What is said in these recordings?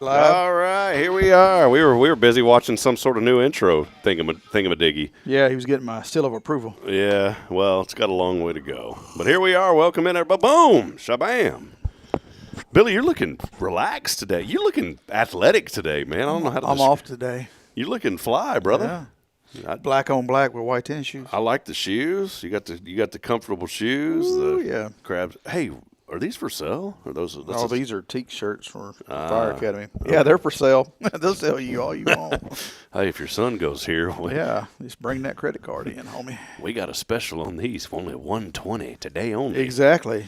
Live. All right, here we are. We were busy watching some sort of new intro thingamadiggy. Yeah, he was getting my seal of approval. Yeah, well, it's got a long way to go. But here we are. Welcome in, everybody. Boom, shabam. Billy, you're looking relaxed today. You're looking athletic today, man. I don't know how to. I'm off today. You're looking fly, brother. Yeah. Black on black with white tennis shoes. I like the shoes. You got the comfortable shoes. Ooh, the yeah. crabs. Hey, are these for sale? Or those? These are teak shirts for Fire Academy. Yeah, they're for sale. They'll sell you all you want. Hey, if your son goes here, Yeah, just bring that credit card in, homie. we got a special on these for only $120 today only. Exactly.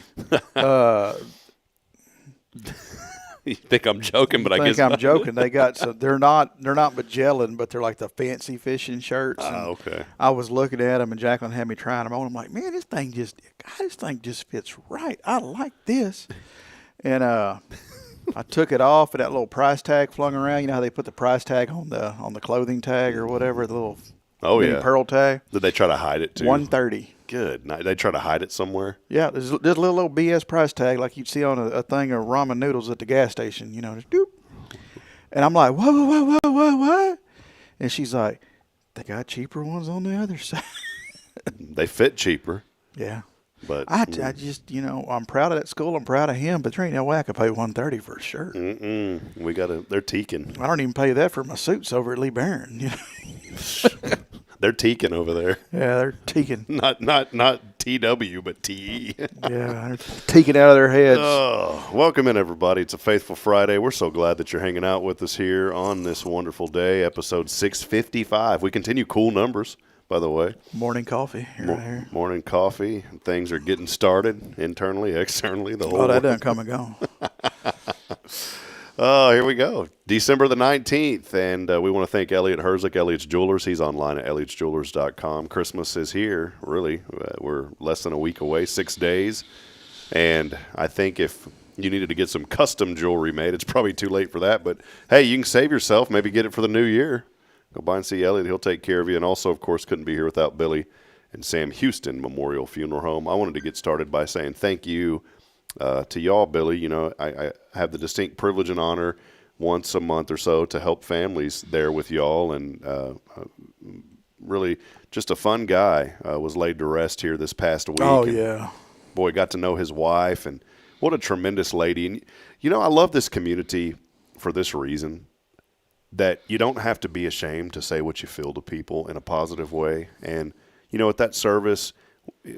You think I'm joking, but I guess I'm not. joking. They got some. They're not Magellan, but they're like the fancy fishing shirts. Okay. I was looking at them, and Jacqueline had me trying them on. I'm like, man, this thing just fits right. I like this. And I took it off, and that little price tag flung around. You know how they put the price tag on the clothing tag or whatever, the little mini pearl tag. Did they try to hide it too? $130. Good. Now, they try to hide it somewhere. Yeah, there's a little BS price tag like you'd see on a thing of ramen noodles at the gas station. You know, just doop. And I'm like, what? And she's like, they got cheaper ones on the other side. They fit cheaper. Yeah. But I just, I'm proud of that school. I'm proud of him, but there ain't no way I could pay $130 for a shirt. They're teaking. I don't even pay that for my suits over at Lee Barron. You know? They're teaking over there. Yeah, they're teaking. Not TW, but TE. Yeah, they're teaking out of their heads. Oh, welcome in, everybody. It's a Faithful Friday. We're so glad that you're hanging out with us here on this wonderful day, episode 655. We continue cool numbers, by the way. Morning coffee. Here. Morning coffee. Things are getting started internally, externally. The whole. Oh, that done come and gone. Oh, here we go. December the 19th, and we want to thank Elliot Herzig, Elliot's Jewelers. He's online at elliotsjewelers.com. Christmas is here, really. We're less than a week away, 6 days. And I think if you needed to get some custom jewelry made, it's probably too late for that. But, hey, you can save yourself. Maybe get it for the new year. Go by and see Elliot. He'll take care of you. And also, of course, couldn't be here without Billy and Sam Houston Memorial Funeral Home. I wanted to get started by saying thank you to y'all, Billy. You know, I have the distinct privilege and honor once a month or so to help families there with y'all, and really just a fun guy. Was laid to rest here this past week. Oh, yeah. Boy, got to know his wife, and what a tremendous lady. And, you know, I love this community for this reason, that you don't have to be ashamed to say what you feel to people in a positive way. And, you know, at that service,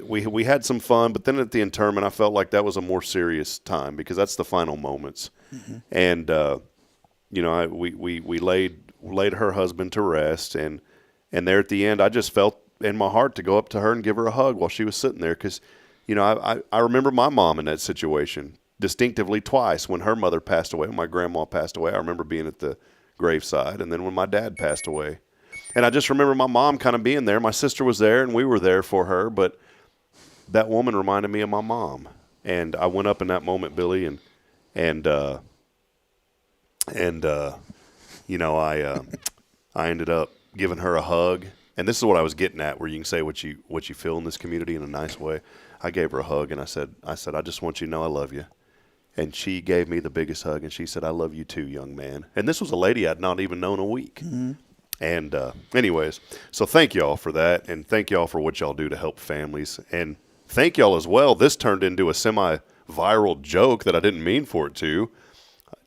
we had some fun, but then at the interment, I felt like that was a more serious time because that's the final moments. Mm-hmm. And, you know, we laid her husband to rest, and there at the end, I just felt in my heart to go up to her and give her a hug while she was sitting there because, you know, I remember my mom in that situation distinctively twice. When her mother passed away, when my grandma passed away, I remember being at the graveside, and then when my dad passed away. And I just remember my mom kind of being there. My sister was there, and we were there for her. But that woman reminded me of my mom. And I went up in that moment, Billy, and you know, I ended up giving her a hug. And this is what I was getting at, where you can say what you feel in this community in a nice way. I gave her a hug, and I said, I just want you to know I love you. And she gave me the biggest hug, and she said, I love you too, young man. And this was a lady I'd not even known a week. Mm-hmm. And anyways, so thank y'all for that, and thank y'all for what y'all do to help families. And thank y'all as well. This turned into a semi-viral joke that I didn't mean for it to.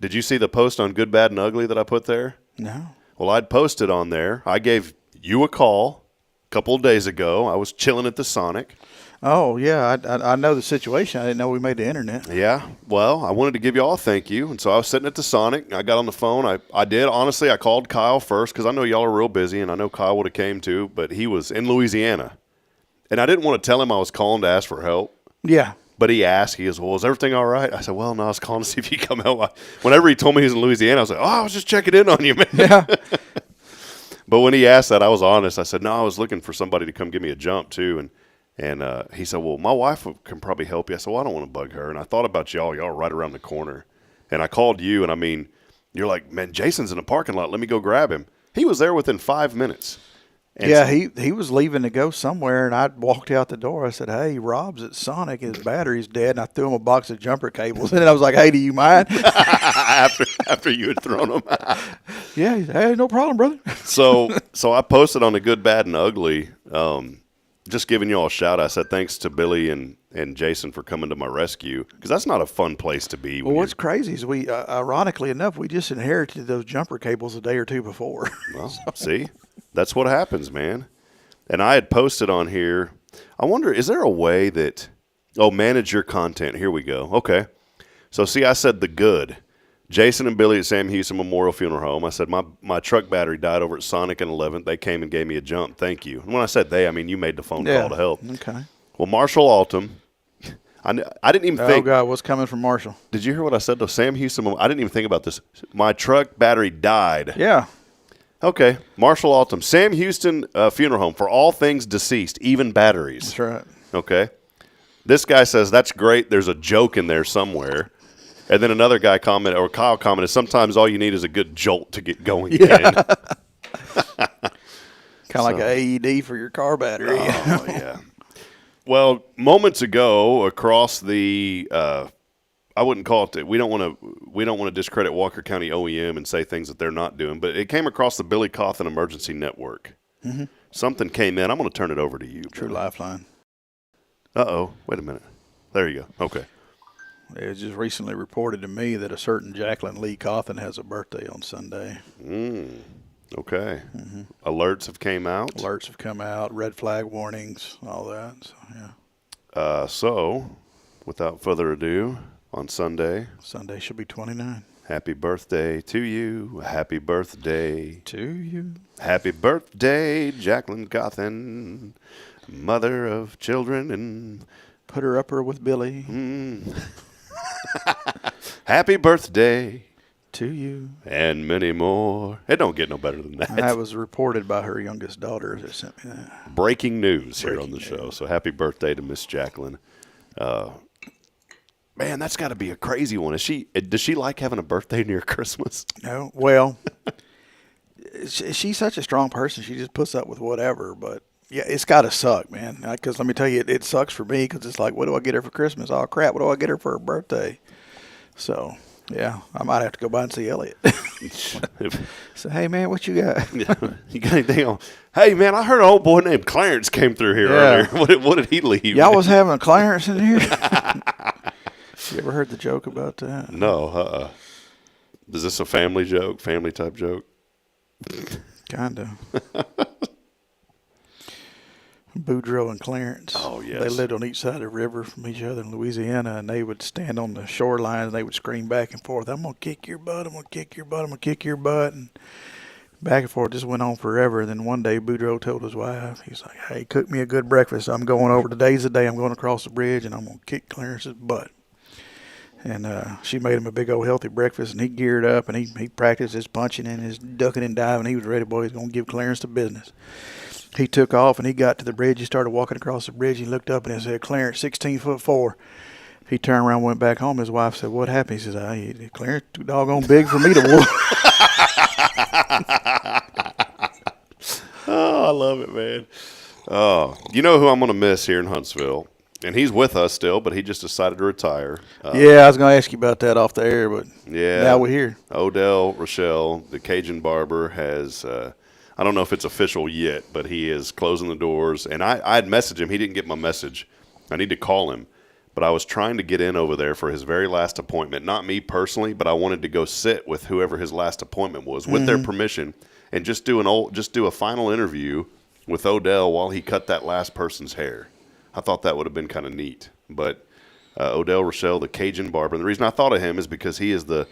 Did you see the post on Good, Bad, and Ugly that I put there? No. Well, I'd posted on there. I gave you a call a couple of days ago. I was chilling at the Sonic. Oh, yeah, I know the situation. I didn't know we made the internet. Yeah, well, I wanted to give you all a thank you. And so I was sitting at the Sonic. I got on the phone. I did. Honestly, I called Kyle first because I know y'all are real busy, and I know Kyle would have came too, but he was in Louisiana. And I didn't want to tell him I was calling to ask for help. Yeah. But he asked. He goes, well, is everything all right? I said, well, no, I was calling to see if you come help. Whenever he told me he was in Louisiana, I was like, oh, I was just checking in on you, man. Yeah. But when he asked that, I was honest. I said, no, I was looking for somebody to come give me a jump too. And he said, well, my wife can probably help you. I said, well, I don't want to bug her. And I thought about y'all. Y'all are right around the corner. And I called you, and I mean, you're like, man, Jason's in the parking lot. Let me go grab him. He was there within 5 minutes. And Yeah, so- he was leaving to go somewhere, and I walked out the door. I said, "Hey, Rob's at Sonic. His battery's dead." And I threw him a box of jumper cables, and I was like, "Hey, do you mind?" after you had thrown them. Yeah, he said, "Hey, no problem, brother." So I posted on the Good, Bad, and Ugly, just giving you all a shout out. I said thanks to Billy and Jason for coming to my rescue, because that's not a fun place to be. Well, what's crazy is we, ironically enough, we just inherited those jumper cables a day or two before. Well, see, that's what happens, man. And I had posted on here, I wonder, is there a way that, manage your content. Here we go. Okay. So see, I said the good. Jason and Billy at Sam Houston Memorial Funeral Home. I said, my truck battery died over at Sonic and 11th. They came and gave me a jump. Thank you. And when I said they, I mean you made the phone call to help. Okay. Well, Marshall Altum, I didn't even think. Oh, God, what's coming from Marshall? Did you hear what I said to Sam Houston? I didn't even think about this. My truck battery died. Yeah. Okay. Marshall Altum, Sam Houston Funeral Home, for all things deceased, even batteries. That's right. Okay. This guy says, that's great. There's a joke in there somewhere. And then another guy commented, or Kyle commented, sometimes all you need is a good jolt to get going again. Kind of like an AED for your car battery. Oh, yeah. Well, moments ago, across the, I wouldn't call it. We don't want to discredit Walker County OEM and say things that they're not doing. But it came across the Billy Cauthen Emergency Network. Mm-hmm. Something came in. I'm going to turn it over to you. True Lifeline. Wait a minute. There you go. Okay. It was just recently reported to me that a certain Jacqueline Lee Cauthen has a birthday on Sunday. Okay. Mm-hmm. Alerts have came out. Alerts have come out, red flag warnings, all that. So, yeah. So, without further ado, on Sunday Should be 29. Happy birthday to you. Happy birthday To you. Happy birthday, Jacqueline Cauthen, mother of children, and Put her upper with Billy. happy birthday To you. and many more. It don't get no better than that. That was reported by her youngest daughter that sent me that. Breaking news here on Breaking the show. news. So happy birthday to Miss Jacqueline. Man, that's got to be a crazy one. Does she like having a birthday near Christmas? No, well, she's such a strong person. She just puts up with whatever. But yeah, it's got to suck, man. Because let me tell you, it sucks for me because it's like, what do I get her for Christmas? Oh crap, what do I get her for her birthday? So yeah, I might have to go by and see Elliot. So hey man, what you got? You got anything on? Hey man, I heard an old boy named Clarence came through here earlier. What did he leave? Y'all was having a Clarence in here. You ever heard the joke about that? No. Is this a family joke? Family type joke? Kinda. Boudreaux and Clarence. Oh, yes. They lived on each side of the river from each other in Louisiana, and they would stand on the shoreline and they would scream back and forth, "I'm gonna kick your butt, I'm gonna kick your butt, I'm gonna kick your butt," and back and forth. Just went on forever. And then one day Boudreaux told his wife, he's like, "Hey, cook me a good breakfast. I'm going over, today's the day I'm going across the bridge and I'm gonna kick Clarence's butt." And she made him a big old healthy breakfast, and he geared up, and he practiced his punching and his ducking and diving. He was ready, boy. He's going to give Clarence the business. He took off, and he got to the bridge. He started walking across the bridge. He looked up, and he said, "Clarence, 16'4". He turned around, went back home. His wife said, "What happened?" He says, "Clarence, too doggone big for me to whoop." Oh, I love it, man. Oh, you know who I'm going to miss here in Huntsville? And he's with us still, but he just decided to retire. Yeah, I was going to ask you about that off the air, but now we're here. Odell Rochelle, the Cajun barber, has I don't know if it's official yet, but he is closing the doors. And I had messaged him. He didn't get my message. I need to call him. But I was trying to get in over there for his very last appointment. Not me personally, but I wanted to go sit with whoever his last appointment was with their permission and just do a final interview with Odell while he cut that last person's hair. I thought that would have been kind of neat. But Odell Rochelle, the Cajun barber, and the reason I thought of him is because he is the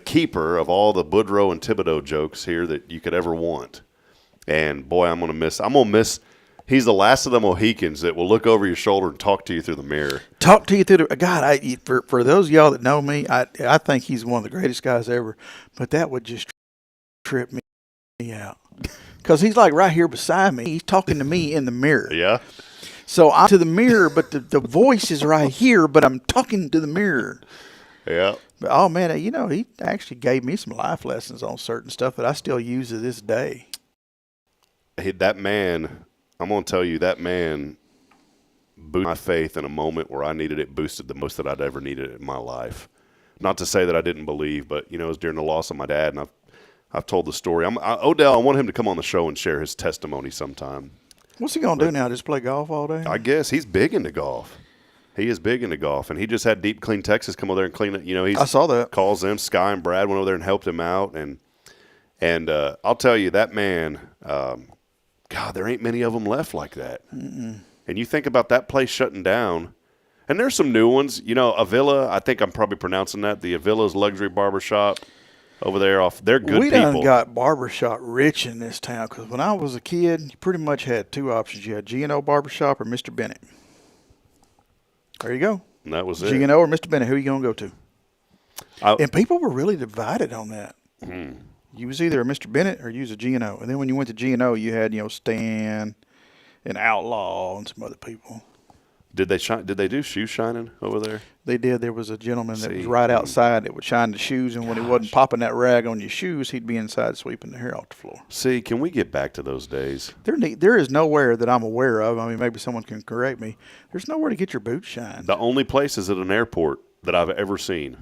keeper of all the Boudreaux and Thibodeau jokes here that you could ever want. And, boy, I'm going to miss – he's the last of the Mohicans that will look over your shoulder and talk to you through the mirror. Talk to you through the – God, for those of y'all that know me, I think he's one of the greatest guys ever. But that would just trip me out. Because he's like right here beside me. He's talking to me in the mirror. Yeah. So I'm to the mirror, but the voice is right here, but I'm talking to the mirror. Yeah. But, oh, man, he actually gave me some life lessons on certain stuff that I still use to this day. that man, I'm going to tell you, that man boosted my faith in a moment where I needed it boosted the most that I'd ever needed it in my life. Not to say that I didn't believe, but, it was during the loss of my dad, and I've told the story. Odell, I want him to come on the show and share his testimony sometime. What's he going to do now, just play golf all day? I guess he's big into golf. He is big into golf, and he just had Deep Clean Texas come over there and clean it. I saw that. Calls them. Sky and Brad went over there and helped him out, and I'll tell you, that man, God, there ain't many of them left like that. Mm-mm. And you think about that place shutting down, and there's some new ones. Avila, I think I'm probably pronouncing that, the Avila's Luxury Barbershop over there. They're good people. We done got barbershop rich in this town, because when I was a kid, you pretty much had two options. You had G&O Barbershop or Mr. Bennett. There you go. And that was it. G&O or Mr. Bennett, who are you going to go to? And people were really divided on that. You was either a Mr. Bennett or you was a G&O. And then when you went to G&O, you had, Stan and Outlaw and some other people. Did they do shoe shining over there? They did. There was a gentleman that was right outside that would shine the shoes, and when he wasn't popping that rag on your shoes, he'd be inside sweeping the hair off the floor. See, can we get back to those days? There is nowhere that I'm aware of. I mean, maybe someone can correct me. There's nowhere to get your boots shined. The only place is at an airport that I've ever seen.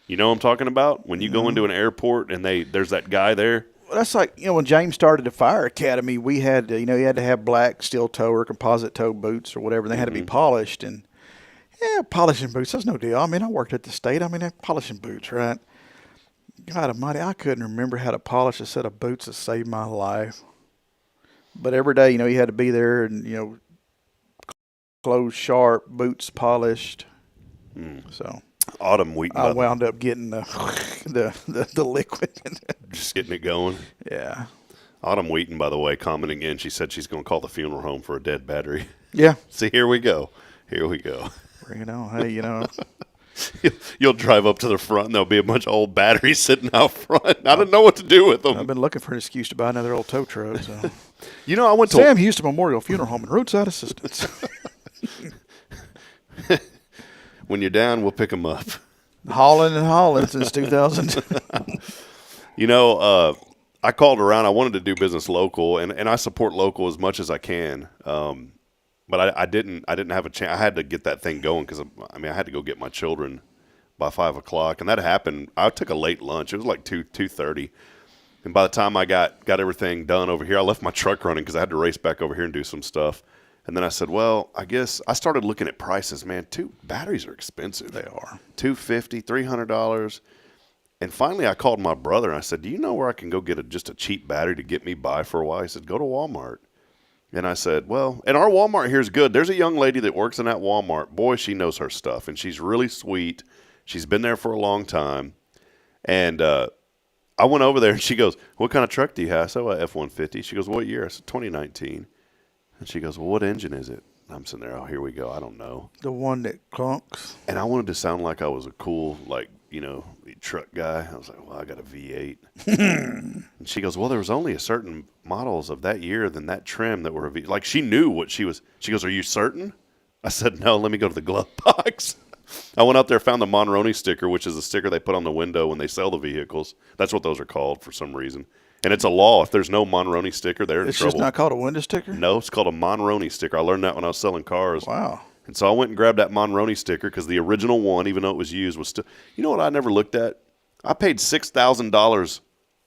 You know what I'm talking about? When you go into an airport and there's that guy there. Well, that's like, when James started the fire academy, we had to, you had to have black steel toe or composite toe boots or whatever. They had to be polished. And, polishing boots, that's no deal. I mean, I worked at the state. I mean, they're polishing boots, right? God almighty, I couldn't remember how to polish a set of boots that saved my life. But every day, you had to be there and, clothes sharp, boots polished. So Autumn Wheaton. I wound up getting the liquid. Just getting it going. Yeah. Autumn Wheaton, by the way, commenting in, she said she's going to call the funeral home for a dead battery. Yeah. See, here we go. Bring it on. Hey, You'll drive up to the front, and there'll be a bunch of old batteries sitting out front. I don't know what to do with them. I've been looking for an excuse to buy another old tow truck. So. I went to Sam Houston Memorial Funeral Home and Roadside Assistance. When you're down, we'll pick them up. Hauling since 2000. I called around. I wanted to do business local, and I support local as much as I can. But I didn't have a chance. I had to get that thing going because I had to go get my children by 5:00, and that happened. I took a late lunch. It was like 2:30, and by the time I got everything done over here, I left my truck running because I had to race back over here and do some stuff. And then I said, well, I guess I started looking at prices. Man, batteries are expensive. They are $250, $300. And finally, I called my brother and I said, do you know where I can go get just a cheap battery to get me by for a while? He said, go to Walmart. And I said, well, and our Walmart here is good. There's a young lady that works in that Walmart. Boy, she knows her stuff, and she's really sweet. She's been there for a long time. And I went over there, and she goes, what kind of truck do you have? I said, well, F-150. She goes, what year? I said, 2019. And she goes, well, what engine is it? I'm sitting there, oh, here we go. I don't know. The one that clunks. And I wanted to sound like I was a cool, truck guy. I was like, well, I got a V8. And she goes, well, there was only a certain models of that year than that trim that were a V8. Like, she knew what she was. She goes, are you certain? I said, no, let me go to the glove box. I went out there, found the Monroney sticker, which is the sticker they put on the window when they sell the vehicles. That's what those are called for some reason. And it's a law. If there's no Monroney sticker, they're in trouble. It's just not called a window sticker? No, it's called a Monroney sticker. I learned that when I was selling cars. Wow. And so I went and grabbed that Monroney sticker because the original one, even though it was used, was still. You know what I never looked at? I paid $6,000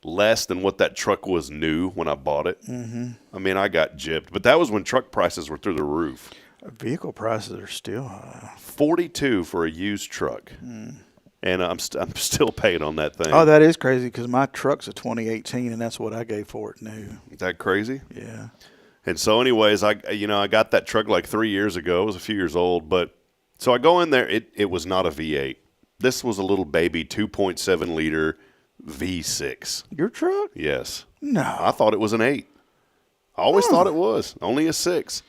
less than what that truck was new when I bought it. Mm-hmm. I mean, I got gypped. But that was when truck prices were through the roof. Vehicle prices are still high. $42 for a used truck. And I'm still paying on that thing. Oh, that is crazy because my truck's a 2018, and that's what I gave for it new. Is that crazy? Yeah. And so anyways, I got that truck like 3 years ago. It was a few years old. But so I go in there. It was not a V8. This was a little baby 2.7 liter V6. Your truck? Yes. No. I thought it was an 8. I always thought it was. Only a 6.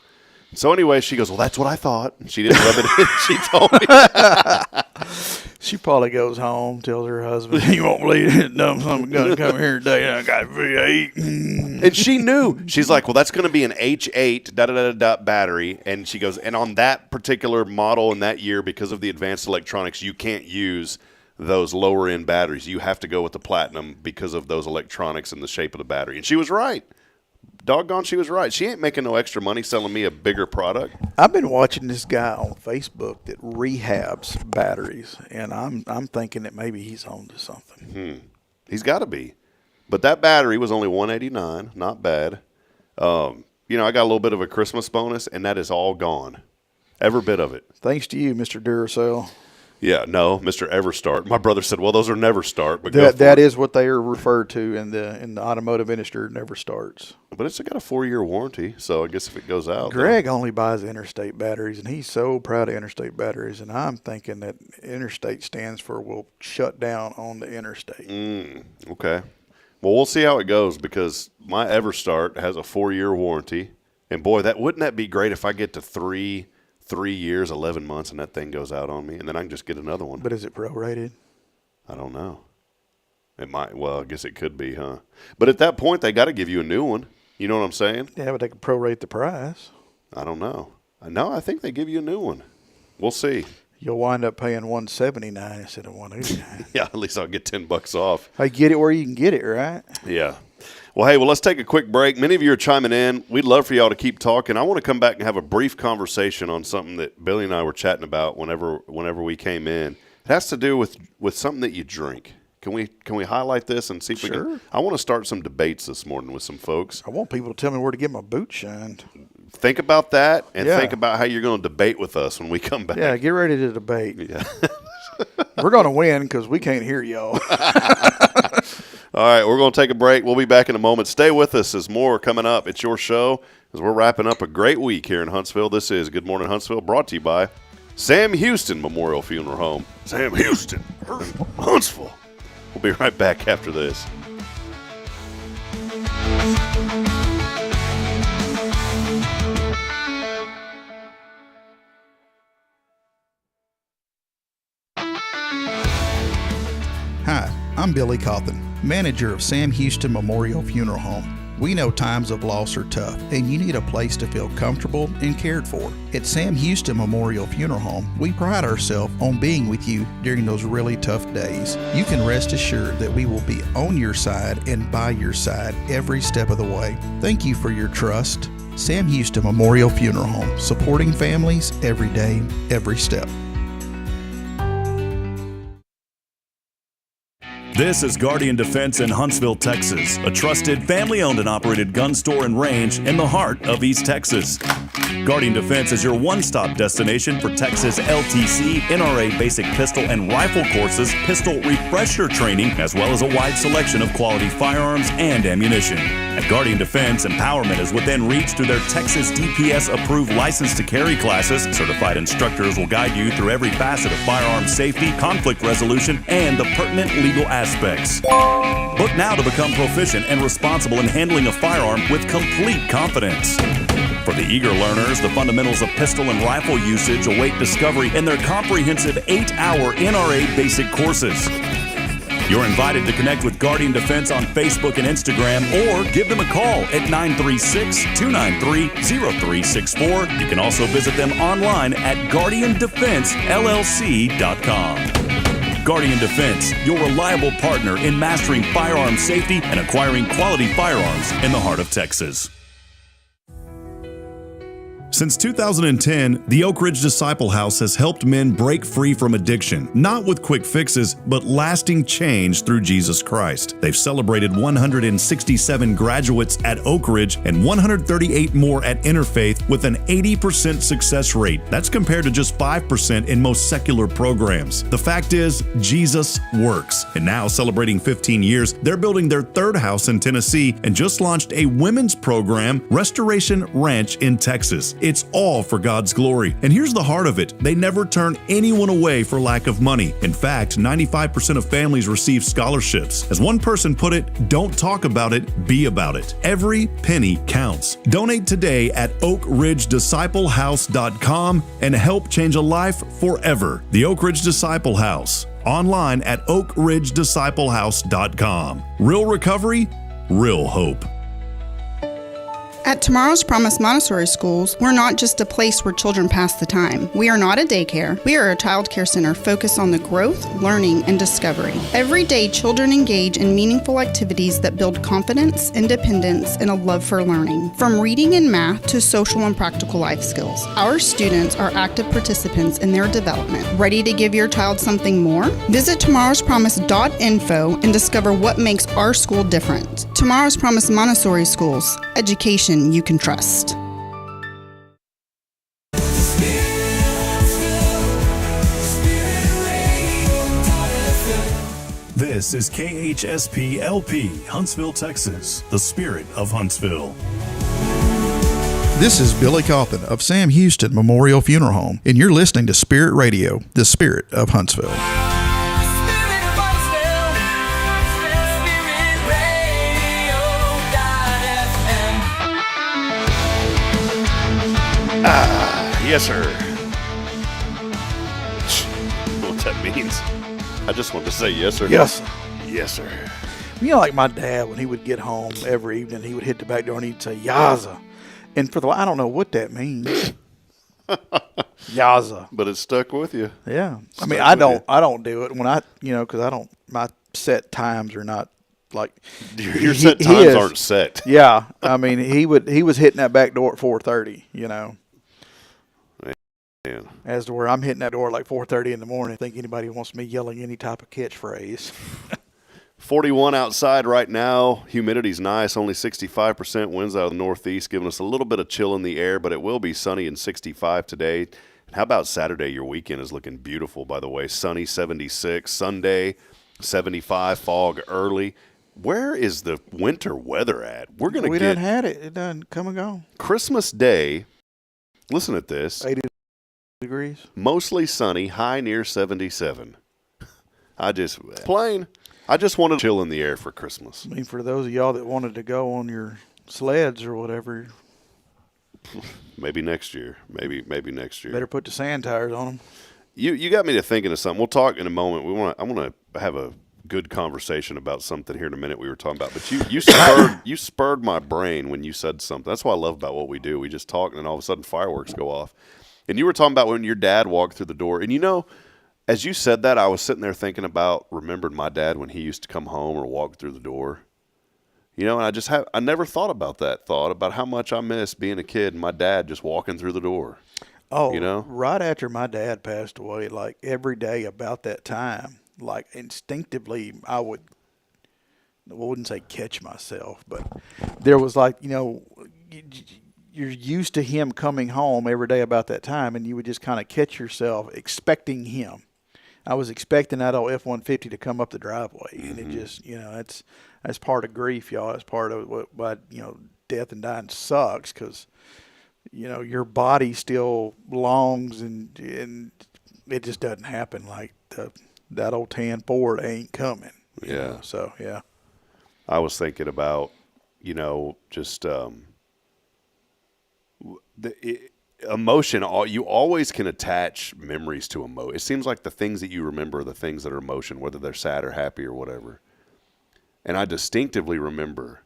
So anyway, she goes, well, that's what I thought. She didn't rub it in. She told me. She probably goes home, tells her husband, you won't believe it, dumb something going to come here today, and I got a V8. And she knew. She's like, well, that's going to be an H8 battery. And she goes, and on that particular model in that year, because of the advanced electronics, you can't use those lower end batteries. You have to go with the platinum because of those electronics and the shape of the battery. And she was right. doggone, she was right. She ain't making no extra money selling me a bigger product. I've been watching this guy on Facebook that rehabs batteries, and I'm thinking that maybe he's on to something. He's got to be. But that battery was only $189, not bad. I got a little bit of a Christmas bonus, and that is all gone. Every bit of it. Thanks to you, Mr. Duracell. Yeah, no, Mr. Everstart. My brother said, well, those are Never Start. But that is what they are referred to in the automotive industry, Never Starts. But it's got a 4-year warranty, so I guess if it goes out. Greg only buys Interstate batteries, and he's so proud of Interstate batteries, and I'm thinking that Interstate stands for will shut down on the interstate. Okay. Well, we'll see how it goes because my Everstart has a 4-year warranty. And, boy, wouldn't that be great if I get to 3 years, 11 months, and that thing goes out on me, and then I can just get another one. But is it prorated? I don't know. It might. Well, I guess it could be, huh? But at that point, they got to give you a new one. You know what I'm saying? Yeah, but they could prorate the price. I don't know. No, I think they give you a new one. We'll see. You'll wind up paying $179 instead of $189. Yeah, at least I'll get $10 off. Hey, get it where you can get it, right? Yeah. Well, hey, let's take a quick break. Many of you are chiming in. We'd love for y'all to keep talking. I want to come back and have a brief conversation on something that Billy and I were chatting about whenever we came in. It has to do with something that you drink. Can we highlight this and see if we can? I want to start some debates this morning with some folks. I want people to tell me where to get my boots shined. Think about that and think about how you're going to debate with us when we come back. Yeah, get ready to debate. Yeah. We're going to win because we can't hear y'all. All right, we're going to take a break. We'll be back in a moment. Stay with us. There's more coming up. It's your show as we're wrapping up a great week here in Huntsville. This is Good Morning Huntsville, brought to you by Sam Houston Memorial Funeral Home. Sam Houston, Huntsville. We'll be right back after this. Hi, I'm Billy Cauthen, manager of Sam Houston Memorial Funeral Home. We know times of loss are tough, and you need a place to feel comfortable and cared for. At Sam Houston Memorial Funeral Home, we pride ourselves on being with you during those really tough days. You can rest assured that we will be on your side and by your side every step of the way. Thank you for your trust. Sam Houston Memorial Funeral Home, supporting families every day, every step. This is Guardian Defense in Huntsville, Texas, a trusted family-owned and operated gun store and range in the heart of East Texas. Guardian Defense is your one-stop destination for Texas LTC, NRA basic pistol and rifle courses, pistol refresher training, as well as a wide selection of quality firearms and ammunition. At Guardian Defense, empowerment is within reach through their Texas DPS-approved license to carry classes. Certified instructors will guide you through every facet of firearm safety, conflict resolution, and the pertinent legal aspects. Book now to become proficient and responsible in handling a firearm with complete confidence. For the eager learners, the fundamentals of pistol and rifle usage await discovery in their comprehensive 8-hour NRA basic courses. You're invited to connect with Guardian Defense on Facebook and Instagram or give them a call at 936-293-0364. You can also visit them online at guardiandefensellc.com. Guardian Defense, your reliable partner in mastering firearm safety and acquiring quality firearms in the heart of Texas. Since 2010, the Oak Ridge Disciple House has helped men break free from addiction, not with quick fixes, but lasting change through Jesus Christ. They've celebrated 167 graduates at Oak Ridge and 138 more at Interfaith with an 80% success rate. That's compared to just 5% in most secular programs. The fact is, Jesus works. And now, celebrating 15 years, they're building their third house in Tennessee and just launched a women's program, Restoration Ranch in Texas. It's all for God's glory. And here's the heart of it. They never turn anyone away for lack of money. In fact, 95% of families receive scholarships. As one person put it, don't talk about it, be about it. Every penny counts. Donate today at oakridgedisciplehouse.com and help change a life forever. The Oak Ridge Disciple House. Online at oakridgedisciplehouse.com. Real recovery, real hope. At Tomorrow's Promise Montessori Schools, we're not just a place where children pass the time. We are not a daycare. We are a child care center focused on the growth, learning, and discovery. Every day, children engage in meaningful activities that build confidence, independence, and a love for learning. From reading and math to social and practical life skills, our students are active participants in their development. Ready to give your child something more? Visit tomorrowspromise.info and discover what makes our school different. Tomorrow's Promise Montessori Schools. Education you can trust. This is KHSP LP, Huntsville, Texas, the spirit of Huntsville. This is Billy Cauthen of Sam Houston Memorial Funeral Home, and you're listening to Spirit Radio, the spirit of Huntsville. Yes, sir. What that means? I just want to say yes, sir. Yes. Yes, sir. You know, like my dad, when he would get home every evening, he would hit the back door and he'd say, Yaza. And for the I don't know what that means. Yaza. But it stuck with you. Yeah. I Stuck mean, with I you. don't do it when because I don't, my set times are not like. Your set times aren't set. Yeah. I mean, he was hitting that back door at 4:30, Man. as to where I'm hitting that door at like 4:30 in the morning. I think anybody wants me yelling any type of catchphrase. 41 outside right now. Humidity's nice, only 65%. Winds out of the northeast, giving us a little bit of chill in the air, but it will be sunny and 65 today. And how about Saturday? Your weekend is looking beautiful, by the way. Sunny, 76. Sunday, 75. Fog early. Where is the winter weather at? We're going to We get done had it. It done come and go. Christmas Day. Listen at this. 80 degrees. Mostly sunny, high near 77. I just wanted to chill in the air for Christmas. I mean, for those of y'all that wanted to go on your sleds or whatever, Maybe next year. Maybe next year. better put the sand tires on them. You got me to thinking of something. We'll talk in a moment. I want to have a good conversation about something here in a minute we were talking about. But you spurred my brain when you said something. That's what I love about what we do. We just talk and then all of a sudden fireworks go off. And you were talking about when your dad walked through the door. And as you said that, I was sitting there thinking remembered my dad when he used to come home or walk through the door. And I never thought about that thought, about how much I miss being a kid and my dad just walking through the door. Oh, right after my dad passed away, like every day about that time, like instinctively I wouldn't say catch myself, but there was like, you're used to him coming home every day about that time, and you would just kind of catch yourself expecting him. I was expecting that old F-150 to come up the driveway, and it just, that's part of grief, y'all. That's part of what death and dying sucks, because your body still longs, and it just doesn't happen. Like that old tan Ford ain't coming. Yeah. So yeah. I was thinking about, just emotion. You always can attach memories to emotion. It seems like the things that you remember are the things that are emotion, whether they're sad or happy or whatever. And I distinctively remember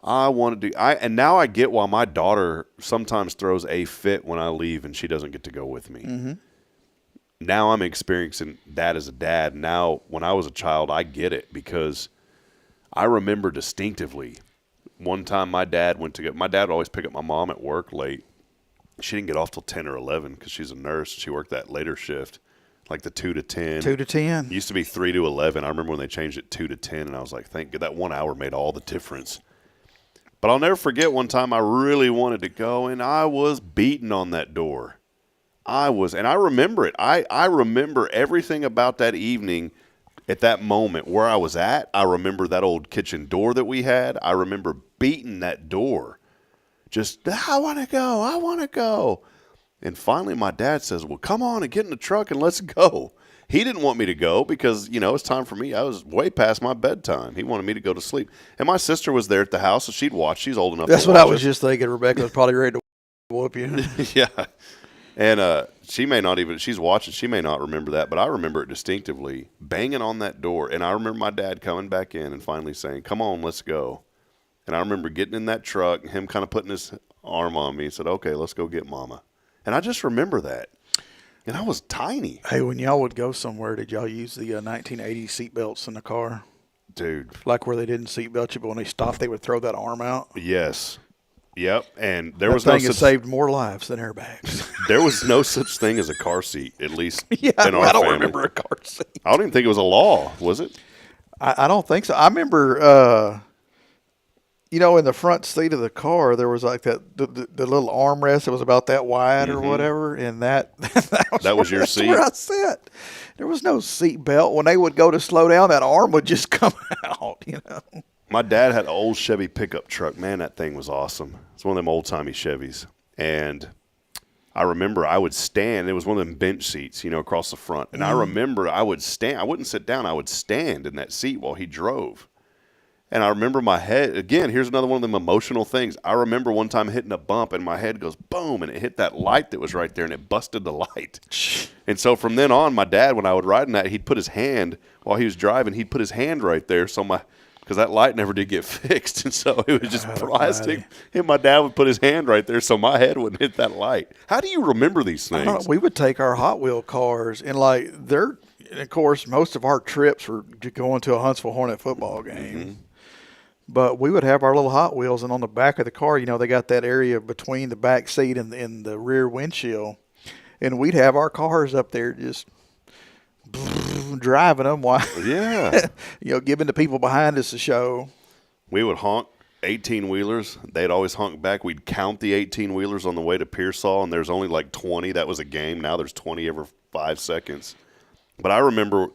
and now I get why my daughter sometimes throws a fit when I leave and she doesn't get to go with me. Mm-hmm. Now I'm experiencing that as a dad. Now, when I was a child, I get it, because I remember distinctively one time my dad would always pick up my mom at work late. She didn't get off till 10 or 11 because she's a nurse. She worked that later shift, like the 2 to 10. 2 to 10. It used to be 3 to 11. I remember when they changed it 2 to 10, and I was like, thank God, that 1 hour made all the difference. But I'll never forget one time I really wanted to go, and I was beating on that door. And I remember it. I remember everything about that evening at that moment where I was at. I remember that old kitchen door that we had. I remember beating that door. Just, I want to go. And finally my dad says, well, come on and get in the truck and let's go. He didn't want me to go because, it's time for me. I was way past my bedtime. He wanted me to go to sleep. And my sister was there at the house, so she'd watch. She's old enough to watch. That's what I was just thinking. Rebecca was probably ready to whoop you. Yeah. And she's watching. She may not remember that, but I remember it distinctively, banging on that door. And I remember my dad coming back in and finally saying, come on, let's go. And I remember getting in that truck and him kind of putting his arm on me and said, okay, let's go get Mama. And I just remember that. And I was tiny. Hey, when y'all would go somewhere, did y'all use the 1980 seatbelts in the car? Dude. Like where they didn't seatbelt you, but when they stopped, they would throw that arm out? Yes. Yep. And there that was thing no has saved more lives than airbags. There was no such thing as a car seat, at least Yeah, in our I don't family. remember a car seat. I don't even think it was a law, was it? I don't think so. I remember, in the front seat of the car, there was like the little armrest that was about that wide or whatever, and that was your seat? where I sat. There was no seat belt. When they would go to slow down, that arm would just come out, My dad had an old Chevy pickup truck. Man, that thing was awesome. It's one of them old-timey Chevys. And I remember I would stand. It was one of them bench seats, across the front. And I remember I would stand. I wouldn't sit down. I would stand in that seat while he drove. And I remember my head, again, here's another one of them emotional things. I remember one time hitting a bump and my head goes boom, and it hit that light that was right there and it busted the light. And so from then on, my dad, when I would ride in that, he'd put his hand, while he was driving, he'd put his hand right there because that light never did get fixed. And so it was just plastic. And my dad would put his hand right there so my head wouldn't hit that light. How do you remember these things? We would take our Hot Wheel cars and of course, most of our trips were going to a Huntsville Hornet football game. Mm-hmm. But we would have our little Hot Wheels, and on the back of the car, they got that area between the back seat and the rear windshield. And we'd have our cars up there just driving them while, giving the people behind us a show. We would honk 18-wheelers. They'd always honk back. We'd count the 18-wheelers on the way to Pearsall, and there's only like 20. That was a game. Now there's 20 every 5 seconds. But I remember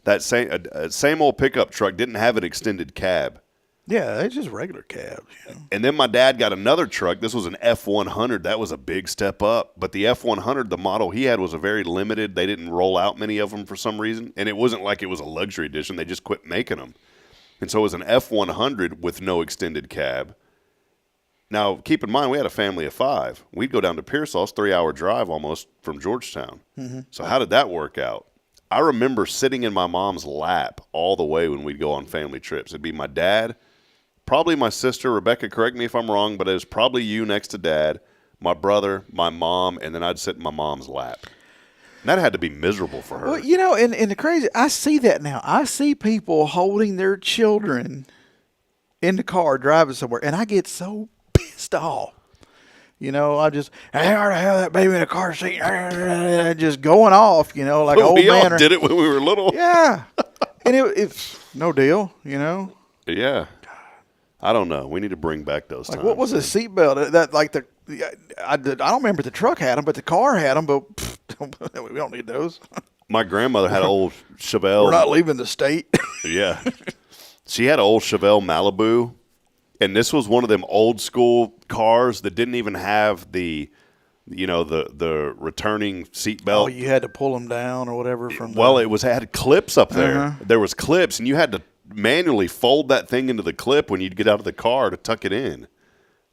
that same old pickup truck didn't have an extended cab. Yeah, it's just regular cabs. And then my dad got another truck. This was an F100. That was a big step up. But the F100, the model he had was a very limited. They didn't roll out many of them for some reason. And it wasn't like it was a luxury edition. They just quit making them. And so it was an F100 with no extended cab. Now, keep in mind, we had a family of 5. We'd go down to Pearsall. It's a 3-hour drive almost from Georgetown. Mm-hmm. So how did that work out? I remember sitting in my mom's lap all the way when we'd go on family trips. It'd be my dad, probably my sister, Rebecca, correct me if I'm wrong, but it was probably you next to Dad, my brother, my mom, and then I'd sit in my mom's lap. And that had to be miserable for her. Well, and the crazy, I see that now. I see people holding their children in the car driving somewhere, and I get so pissed off. I ought to have that baby in a car seat, just going off, like old we man. all did it when we were little. Yeah. And it's no deal, Yeah. I don't know. We need to bring back those times. What was a seatbelt? I don't remember the truck had them, but the car had them. But we don't need those. My grandmother had an old Chevelle. We're not leaving the state. Yeah, she had an old Chevelle Malibu, and this was one of them old school cars that didn't even have the returning seatbelt. Oh, you had to pull them down or whatever from. It had clips up there. Uh-huh. There was clips, and you had to manually fold that thing into the clip when you'd get out of the car to tuck it in.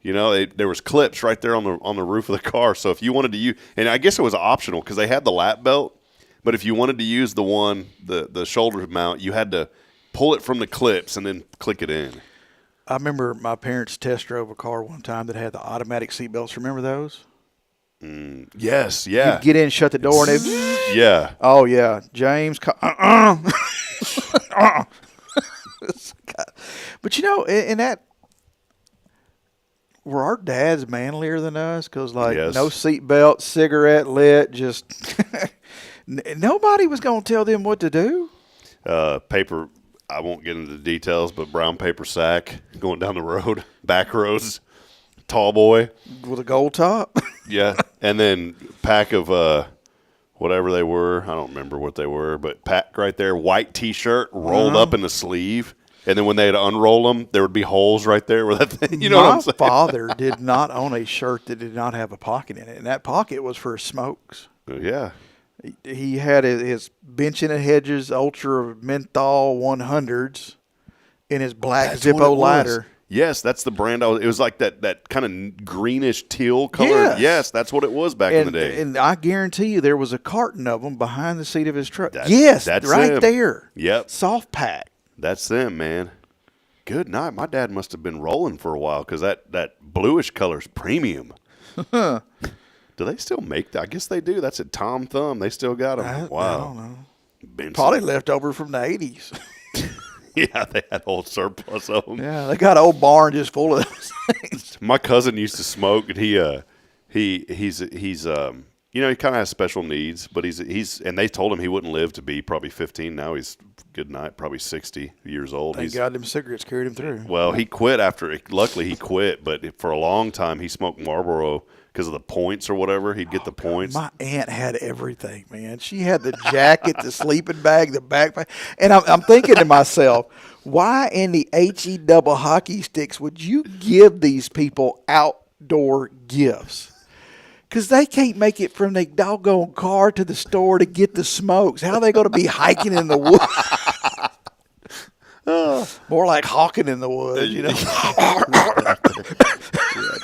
There was clips right there on the roof of the car. So if you wanted to use, and I guess it was optional because they had the lap belt, but if you wanted to use the one, the shoulder mount, you had to pull it from the clips and then click it in. I remember my parents test drove a car one time that had the automatic seatbelts. Remember those? Yes, yeah. You'd get in, shut the door, and it. Yeah. Oh yeah, James. But in that, were our dads manlier than us? Because Yes. no seatbelt, cigarette lit, just nobody was going to tell them what to do. Paper. I won't get into the details, but brown paper sack going down the road, back roads, tall boy With a gold top. Yeah, and then pack of whatever they were. I don't remember what they were, but pack right there, white T-shirt rolled up in the sleeve. And then when they'd unroll them, there would be holes right there where that thing, what I'm saying? My father did not own a shirt that did not have a pocket in it, and that pocket was for smokes. Yeah. He had his Bench and Hedges Ultra Menthol 100s in his black That's what Zippo it was. lighter. Yes, that's the brand. It was like that kind of greenish teal color. Yes. Yes, that's what it was back in the day. And I guarantee you there was a carton of them behind the seat of his truck. That's Right them. there. Yep. Soft pack. That's them, man. good night. My dad must have been rolling for a while because that bluish color's premium. Do they still make that? I guess they do. That's at Tom Thumb. They still got them. Wow. I don't know. Benson. Probably left over from the 80s. Yeah, they had old surplus of them. Yeah, they got an old barn just full of those things. My cousin used to smoke, and he's you know, he kind of has special needs, but he's and they told him he wouldn't live to be probably 15. Now he's good night, probably 60 years old. Thank God them cigarettes carried him through. Well, he quit luckily he quit, but for a long time he smoked Marlboro because of the points or whatever. He'd get the points. My aunt had everything, man. She had the jacket, the sleeping bag, the backpack. And I'm thinking to myself, why in the HE double hockey sticks would you give these people outdoor gifts? Because they can't make it from their doggone car to the store to get the smokes. How are they going to be hiking in the woods? More like hawking in the woods, you know. Yeah,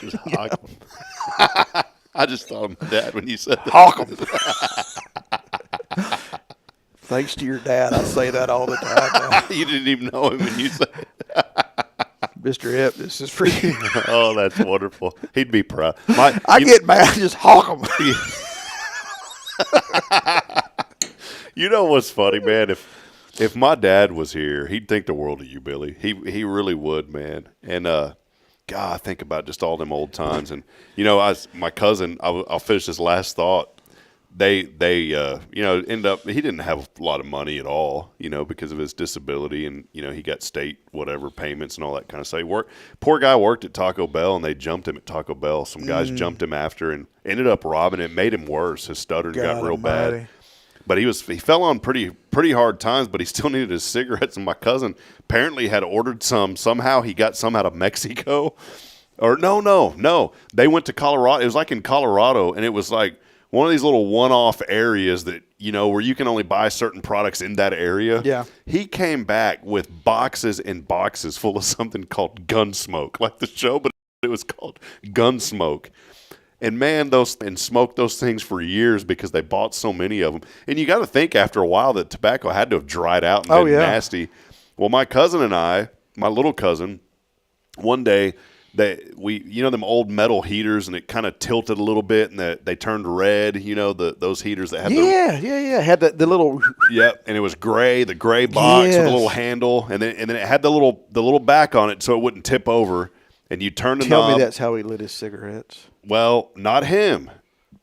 just hawk 'em. I just thought of my dad when you said that. Hawk 'em. Thanks to your dad, I say that all the time. You didn't even know him when you said it. Mr. Hip, this is for you. Oh, that's wonderful. He'd be proud. I get mad, just hawk 'em. You know what's funny, man? If my dad was here, he'd think the world of you, Billy. He really would, man. And God, I think about just all them old times. And you know, my cousin. I'll finish this last thought. They you know, end up, he didn't have a lot of money at all, you know, because of his disability, and you know, he got state whatever payments and all that kind of stuff. Poor guy worked at Taco Bell, and they jumped him at Taco Bell. Some guys jumped him after and ended up robbing him. Made him worse. His stuttering got real bad. But he fell on pretty hard times, but he still needed his cigarettes. And my cousin apparently had ordered some. Somehow he got some out of Mexico. Or no. They went to Colorado. It was like in Colorado, and it was like one of these little one-off areas that, you know, where you can only buy certain products in that area. Yeah. He came back with boxes and boxes full of something called Gunsmoke, like the show, but it was called Gunsmoke. And man, smoked those things for years because they bought so many of them. And you got to think after a while that tobacco had to have dried out and been nasty. Well, my cousin and I, my little cousin, one day, you know them old metal heaters, and it kind of tilted a little bit, and they turned red. You know those heaters that had had the little and it was gray, the gray box with a little handle, and then it had the little back on it so it wouldn't tip over, and you turned the knob. Tell me that's how he lit his cigarettes. Well, not him.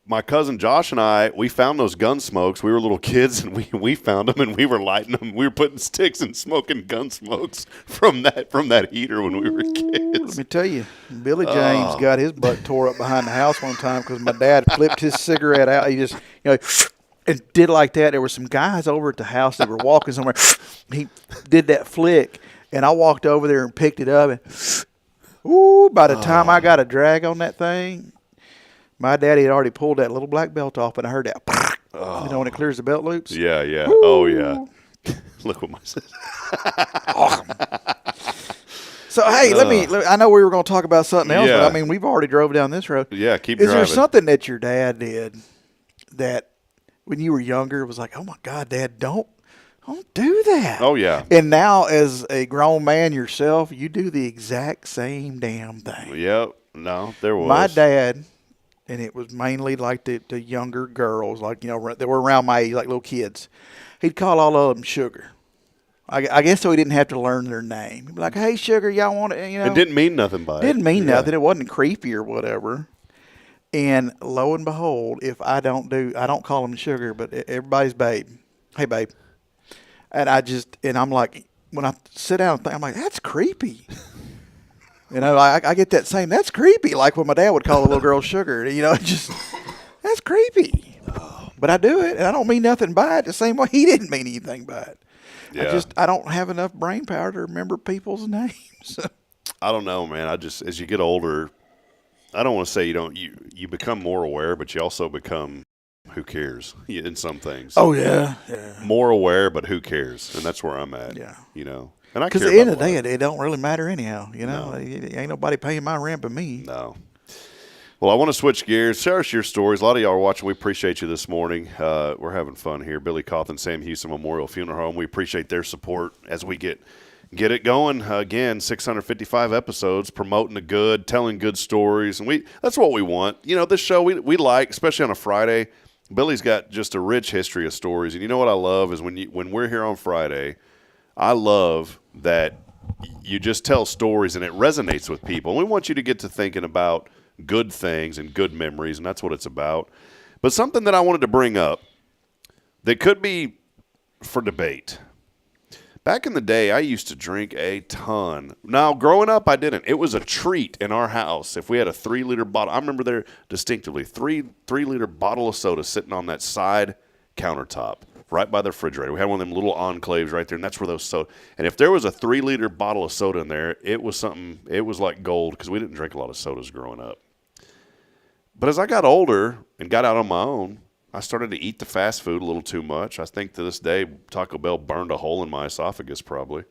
My cousin Josh and I, we found those gun smokes. We were little kids, and we found them, and we were lighting them. We were putting sticks and smoking gun smokes from that heater when we were kids. Let me tell you, Billy James got his butt tore up behind the house one time because my dad flipped his cigarette out. He just, you know, and did like that. There were some guys over at the house that were walking somewhere. He did that flick, and I walked over there and picked it up, and by the time I got a drag on that thing, my daddy had already pulled that little black belt off, and I heard that. You know when it clears the belt loops? Yeah. Woo. Oh, yeah. Look what my sister. So, hey, I know we were going to talk about something else, Yeah. but I mean, we've already drove down this road. Yeah, keep Is driving. there something that your dad did that when you were younger was like, oh, my God, Dad, don't do that? Oh, yeah. And now as a grown man yourself, you do the exact same damn thing. Yep. No, there was. My dad, and it was mainly like the younger girls, like, you know, that were around my age, like little kids. He'd call all of them Sugar. I guess so he didn't have to learn their name. He'd be like, hey, Sugar, y'all want to, you know. It didn't mean nothing by it. Didn't mean nothing. It wasn't creepy or whatever. And lo and behold, if I don't call him Sugar, but everybody's babe. Hey, babe. And I'm like, when I sit down and think, I'm like, that's creepy. You know, I get that same, that's creepy. Like when my dad would call a little girl Sugar, you know, that's creepy. But I do it, and I don't mean nothing by it the same way he didn't mean anything by it. Yeah. I don't have enough brain power to remember people's names. I don't know, man. As you get older, I don't want to say you become more aware, but you also become, who cares in some things. Oh, yeah. More aware, but who cares? And that's where I'm at. Yeah. You know, and I because care at the end of about the life. day, it don't really matter anyhow. You know, No. ain't nobody paying my rent but me. No. Well, I want to switch gears. Share us your stories. A lot of y'all are watching. We appreciate you this morning. We're having fun here. Billy Cauthen, Sam Houston Memorial Funeral Home. We appreciate their support as we get get it going again. 655 episodes, promoting the good, telling good stories, and that's what we want. You know, this show we like, especially on a Friday. Billy's got just a rich history of stories, and you know what I love is when we're here on Friday, I love that you just tell stories and it resonates with people. And we want you to get to thinking about good things and good memories, and that's what it's about. But something that I wanted to bring up that could be for debate. Back in the day, I used to drink a ton. Now, growing up, I didn't. It was a treat in our house if we had a 3-liter bottle. I remember there distinctively, 3-liter bottle of soda sitting on that side countertop right by the refrigerator. We had one of them little enclaves right there, and that's where those soda. And if there was a 3-liter bottle of soda in there, it was something. It was like gold because we didn't drink a lot of sodas growing up. But as I got older and got out on my own, I started to eat the fast food a little too much. I think to this day, Taco Bell burned a hole in my esophagus probably.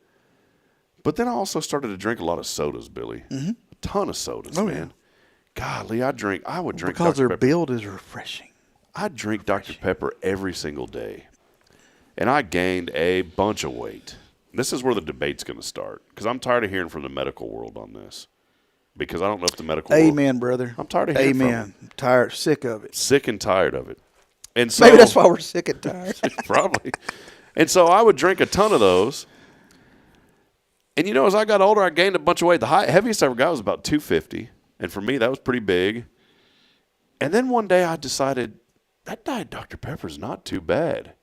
But then I also started to drink a lot of sodas, Billy. Mm-hmm. A ton of sodas, man. Yeah. Golly, I would drink because Dr. their Pepper. build is refreshing. I'd drink Dr. Pepper every single day. And I gained a bunch of weight. This is where the debate's going to start because I'm tired of hearing from the medical world on this. Because I don't know if the medical world. Amen, brother. I'm tired of hearing from Amen. I'm tired, sick of it. Sick and tired of it. And so, Maybe that's why we're sick and tired. Probably. And so I would drink a ton of those. And, you know, as I got older, I gained a bunch of weight. The heaviest I ever got was about 250. And for me, that was pretty big. And then one day I decided that Diet Dr. Pepper is not too bad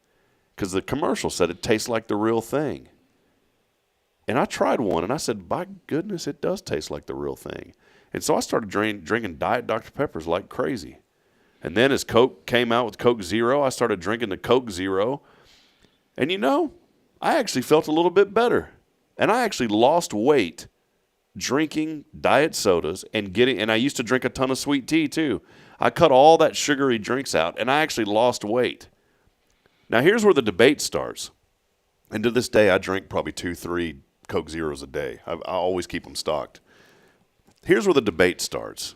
because the commercial said it tastes like the real thing. And I tried one, and I said, by goodness, it does taste like the real thing. And so I started drinking Diet Dr. Peppers like crazy. And then as Coke came out with Coke Zero, I started drinking the Coke Zero. And, you know, I actually felt a little bit better. And I actually lost weight drinking diet sodas and I used to drink a ton of sweet tea too. I cut all that sugary drinks out, and I actually lost weight. Now, here's where the debate starts. And to this day, I drink probably 2-3 Coke Zeros a day. I always keep them stocked. Here's where the debate starts.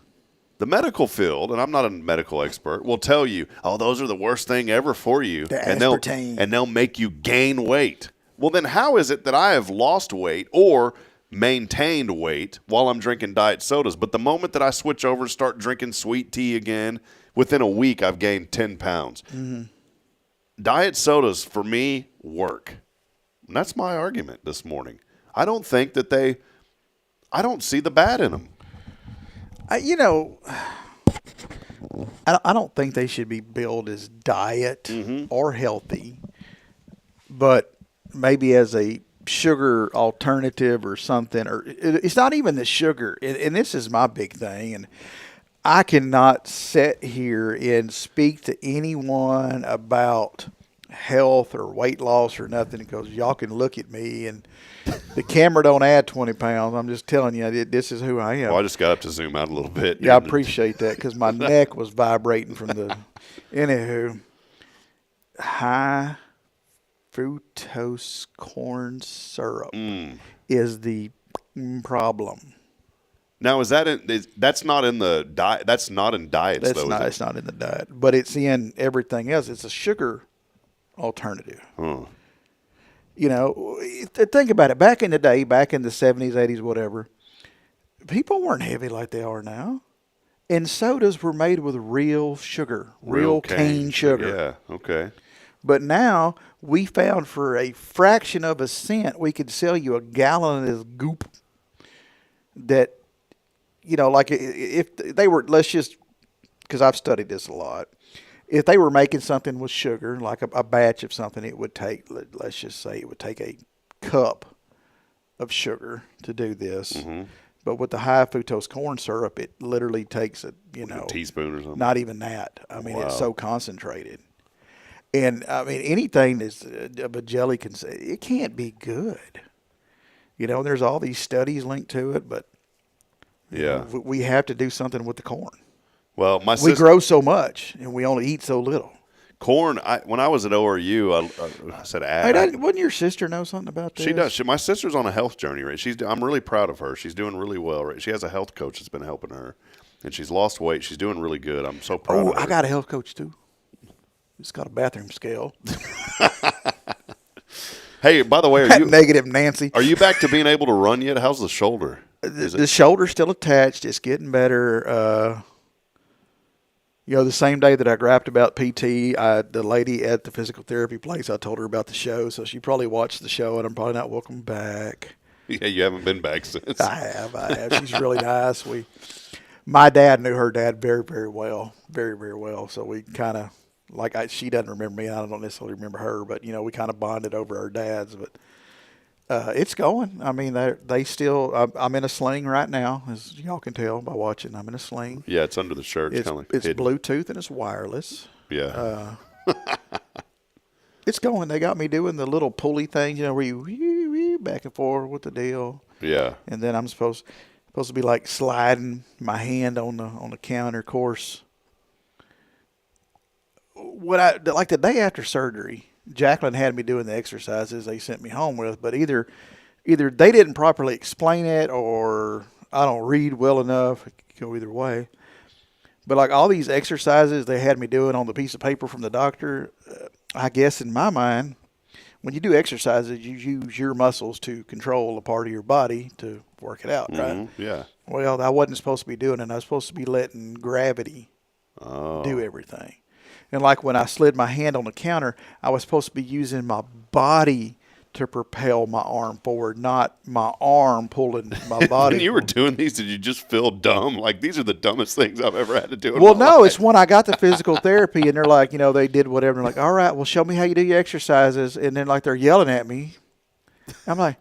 The medical field, and I'm not a medical expert, will tell you, oh, those are the worst thing ever for you. And they'll make you gain weight. Well, then how is it that I have lost weight or maintained weight while I'm drinking diet sodas? But the moment that I switch over and start drinking sweet tea again, within a week I've gained 10 pounds. Mm-hmm. Diet sodas, for me, work. And that's my argument this morning. I don't think that I don't see the bad in them. You know, I don't think they should be billed as diet or healthy, but maybe as a sugar alternative or something. Or it's not even the sugar, and this is my big thing. And I cannot sit here and speak to anyone about health or weight loss or nothing because y'all can look at me and the camera don't add 20 pounds. I'm just telling you, this is who I am. Well, I just got up to zoom out a little bit. Yeah, I appreciate that because my neck was vibrating from the. Anywho, high fructose corn syrup is the problem. Now, that's not in the diet? That's not in diets, It's not in the diet, but it's in everything else. It's a sugar alternative. You know, think about it. Back in the day, back in the 70s, 80s, whatever, people weren't heavy like they are now. And sodas were made with real sugar, real cane sugar. Yeah, okay. But now we found for a fraction of a cent, we could sell you a gallon of this goop that, you know, like if they were, let's just, because I've studied this a lot. If they were making something with sugar, like a batch of something, it would take, let's just say it would take a cup of sugar to do this. Mm-hmm. But with the high fructose corn syrup, it literally takes a teaspoon or something. Not even that. I mean, It's so concentrated. And, I mean, anything that's a jelly can say, it can't be good. You know, there's all these studies linked to it, but we have to do something with the corn. Well, we grow so much, and we only eat so little. Corn. When I was at ORU, I said, wouldn't your sister know something about this? She does. My sister's on a health journey, right? I'm really proud of her. She's doing really well, right? She has a health coach that's been helping her, and she's lost weight. She's doing really good. I'm so proud of her. I got a health coach too. It's got a bathroom scale. Hey, by the way, Negative Nancy. are you back to being able to run yet? How's the shoulder? The shoulder's still attached. It's getting better. The same day that I griped about PT, the lady at the physical therapy place, I told her about the show, so she probably watched the show, and I'm probably not welcome back. Yeah, you haven't been back since. I have. She's really nice. My dad knew her dad very, very well, very, very well. So we kind of she doesn't remember me, and I don't necessarily remember her, but we kind of bonded over our dads. But it's going. I mean, they still. I'm in a sling right now, as y'all can tell by watching. I'm in a sling. Yeah, it's under the shirt. It's hidden. Bluetooth and it's wireless. Yeah. It's going. They got me doing the little pulley things, where you back and forth with the deal. Yeah. And then I'm supposed to be like sliding my hand on the counter. Of course, like the day after surgery, Jacqueline had me doing the exercises they sent me home with, but either they didn't properly explain it or I don't read well enough. It could go either way. But like all these exercises they had me doing on the piece of paper from the doctor, I guess in my mind, when you do exercises, you use your muscles to control a part of your body to work it out, right? Mm-hmm. Yeah. Well, I wasn't supposed to be doing it. I was supposed to be letting gravity do everything. And like when I slid my hand on the counter, I was supposed to be using my body to propel my arm forward, not my arm pulling my body. When you were doing these, did you just feel dumb? Like, these are the dumbest things I've ever had to do in Well, my no, life. it's when I got the physical therapy and they're like, they did whatever. They're like, all right, well, show me how you do your exercises. And then like they're yelling at me. I'm like,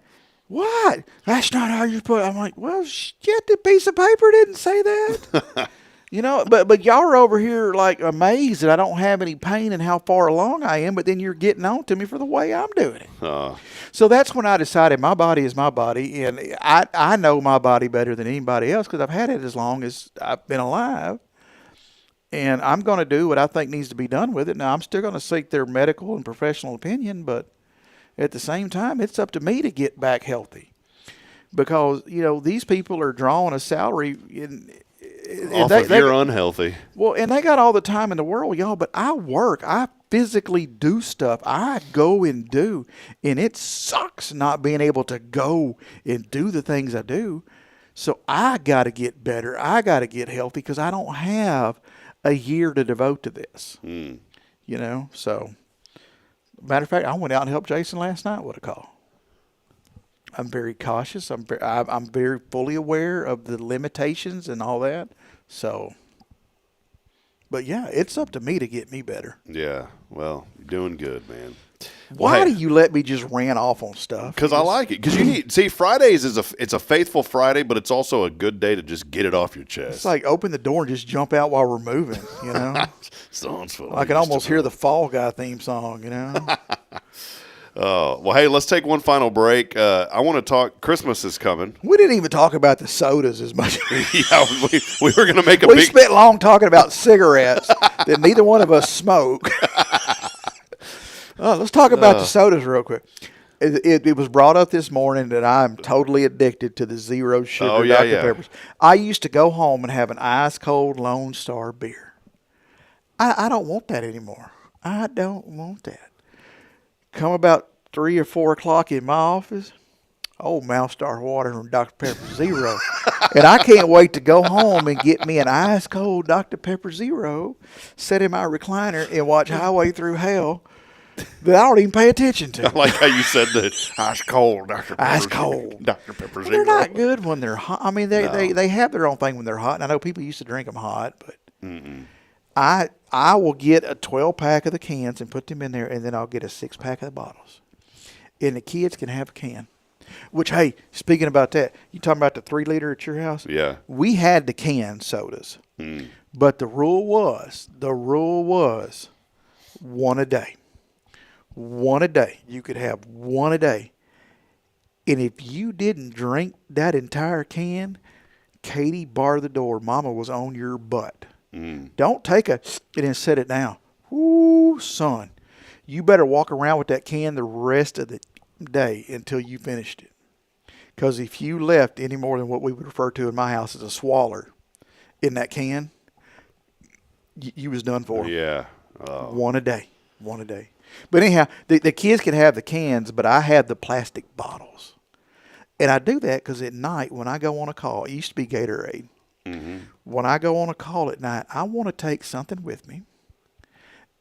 what? That's not how you put it. I'm like, well, shit, the piece of paper didn't say that. But y'all are over here like amazed that I don't have any pain and how far along I am, but then you're getting on to me for the way I'm doing it. So that's when I decided my body is my body, and I know my body better than anybody else because I've had it as long as I've been alive. And I'm going to do what I think needs to be done with it. Now, I'm still going to seek their medical and professional opinion, but at the same time, it's up to me to get back healthy because, these people are drawing a salary you're unhealthy. Well, and they got all the time in the world, y'all, but I work. I physically do stuff. I go and do, and it sucks not being able to go and do the things I do. So I got to get better. I got to get healthy because I don't have a year to devote to this. So matter of fact, I went out and helped Jason last night with a call. I'm very cautious. I'm very fully aware of the limitations and all that. So, but yeah, it's up to me to get me better. Yeah. Well, you're doing good, man. Why do you let me just rant off on stuff? Because I like it. Because Fridays it's a faithful Friday, but it's also a good day to just get it off your chest. It's like open the door and just jump out while we're moving, I can almost hear the Fall Guy theme song, Well, hey, let's take one final break. I want to talk. Christmas is coming. We didn't even talk about the sodas as much. Yeah, we were going to make we spent long talking about cigarettes that neither one of us smoke. Let's talk about the sodas real quick. It was brought up this morning that I'm totally addicted to the zero sugar Dr. Peppers. I used to go home and have an ice cold Lone Star beer. I don't want that anymore. I don't want that. Come about 3 or 4 o'clock in my office, mouth starts watering from Dr. Pepper Zero. And I can't wait to go home and get me an ice cold Dr. Pepper Zero, sit in my recliner and watch Highway Through Hell that I don't even pay attention to. I like how you said that. Ice cold Dr. Pepper. Ice cold. Dr. Pepper Zero. They're not good when they're hot. I mean, they have their own thing when they're hot. And I know people used to drink them hot, but I will get a 12-pack of the cans and put them in there, and then I'll get a 6-pack of the bottles. And the kids can have a can. Which, hey, speaking about that, you talking about the 3-liter at your house? Yeah. We had the canned sodas. But the rule was one a day. One a day. You could have one a day. And if you didn't drink that entire can, Katie barred the door. Mama was on your butt. Don't take it and set it down. Ooh, son. You better walk around with that can the rest of the day until you finished it. Because if you left any more than what we would refer to in my house as a swaller in that can, you was done for. Yeah. One a day. One a day. But anyhow, the kids can have the cans, but I had the plastic bottles. And I do that because at night when I go on a call, it used to be Gatorade. Mm-hmm. When I go on a call at night, I want to take something with me.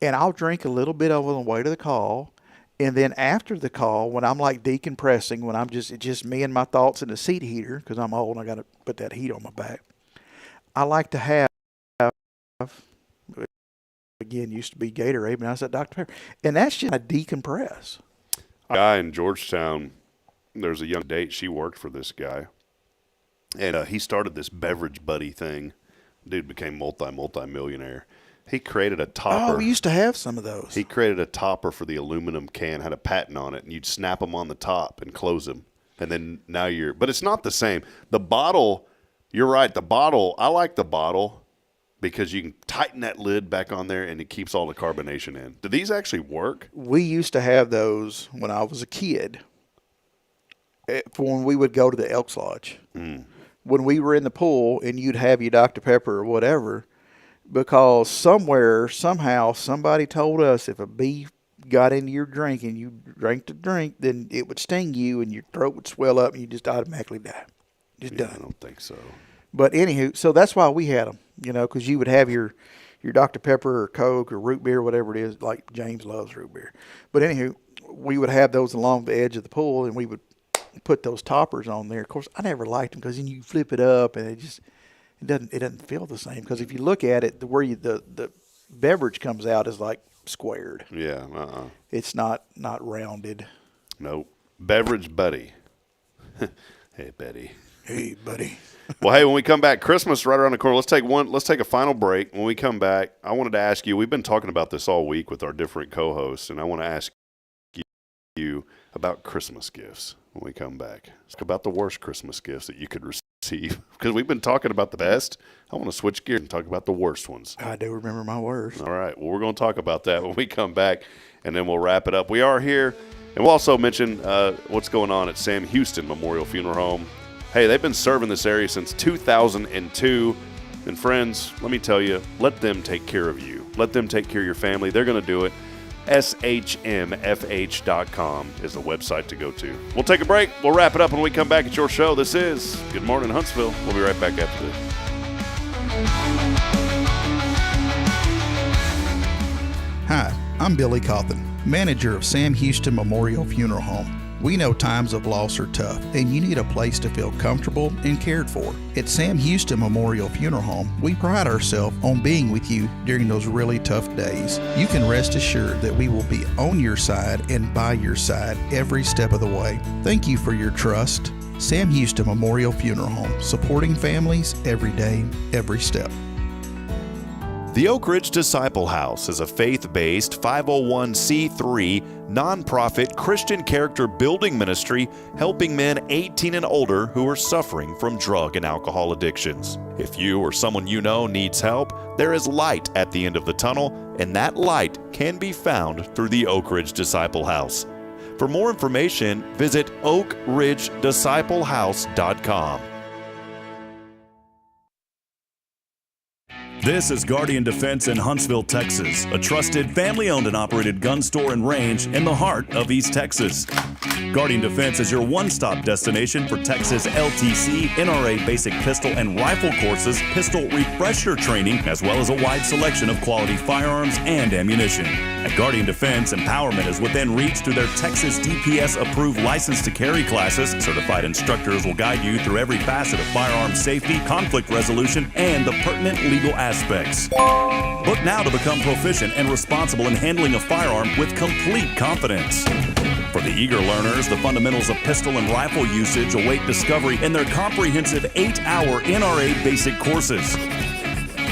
And I'll drink a little bit over the way to the call. And then after the call, when I'm like decompressing, when it's just me and my thoughts in the seat heater, because I'm old and I got to put that heat on my back, I like to have, again, used to be Gatorade, but now it's Dr. Pepper. And that's just a decompress. A guy in Georgetown, there's a young date, she worked for this guy. And he started this beverage buddy thing. Dude became multi-millionaire. He created a topper. Oh, we used to have some of those. He created a topper for the aluminum can, had a patent on it, and you'd snap them on the top and close them. And then now but it's not the same. The bottle, you're right, I like the bottle because you can tighten that lid back on there and it keeps all the carbonation in. Do these actually work? We used to have those when I was a kid for when we would go to the Elks Lodge. Mm. When we were in the pool and you'd have your Dr. Pepper or whatever, because somehow, somebody told us if a bee got into your drink and you drank the drink, then it would sting you and your throat would swell up and you just automatically die. Just done. I don't think so. But anywho, so that's why we had them, because you would have your Dr. Pepper or Coke or root beer, whatever it is, like James loves root beer. But anywho, we would have those along the edge of the pool and we would put those toppers on there. Of course, I never liked them because then you flip it up and it doesn't feel the same, because if you look at it, where the beverage comes out is like squared. Yeah, It's not rounded. Nope. Beverage buddy. Hey, Betty. Hey, buddy. Well, hey, when we come back, Christmas right around the corner. Let's take a final break. When we come back, I wanted to ask you. We've been talking about this all week with our different co-hosts, and I want to ask you about Christmas gifts when we come back. It's about the worst Christmas gifts that you could receive. Because we've been talking about the best. I want to switch gears and talk about the worst ones. I do remember my worst. All right. Well, we're going to talk about that when we come back, and then we'll wrap it up. We are here, and we'll also mention what's going on at Sam Houston Memorial Funeral Home. Hey, they've been serving this area since 2002. And friends, let me tell you, let them take care of you. Let them take care of your family. They're going to do it. SHMFH.com is the website to go to. We'll take a break. We'll wrap it up when we come back at your show. This is Good Morning Huntsville. We'll be right back after this. Hi, I'm Billy Cauthen, manager of Sam Houston Memorial Funeral Home. We know times of loss are tough, and you need a place to feel comfortable and cared for. At Sam Houston Memorial Funeral Home, we pride ourselves on being with you during those really tough days. You can rest assured that we will be on your side and by your side every step of the way. Thank you for your trust. Sam Houston Memorial Funeral Home, supporting families every day, every step. The Oak Ridge Disciple House is a faith-based 501c3 nonprofit Christian character building ministry helping men 18 and older who are suffering from drug and alcohol addictions. If you or someone you know needs help, there is light at the end of the tunnel, and that light can be found through the Oak Ridge Disciple House. For more information, visit oakridgedisciplehouse.com. This is Guardian Defense in Huntsville, Texas, a trusted family-owned and operated gun store and range in the heart of East Texas. Guardian Defense is your one-stop destination for Texas LTC, NRA basic pistol and rifle courses, pistol refresher training, as well as a wide selection of quality firearms and ammunition. At Guardian Defense, empowerment is within reach through their Texas DPS-approved license to carry classes. Certified instructors will guide you through every facet of firearm safety, conflict resolution, and the pertinent legal aspects. Book now to become proficient and responsible in handling a firearm with complete confidence. For the eager learners, the fundamentals of pistol and rifle usage await discovery in their comprehensive 8-hour NRA basic courses.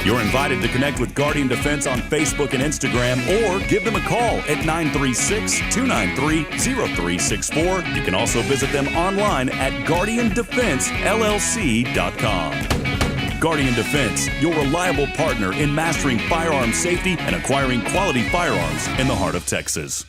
You're invited to connect with Guardian Defense on Facebook and Instagram, or give them a call at 936-293-0364. You can also visit them online at guardiandefensellc.com. Guardian Defense, your reliable partner in mastering firearm safety and acquiring quality firearms in the heart of Texas.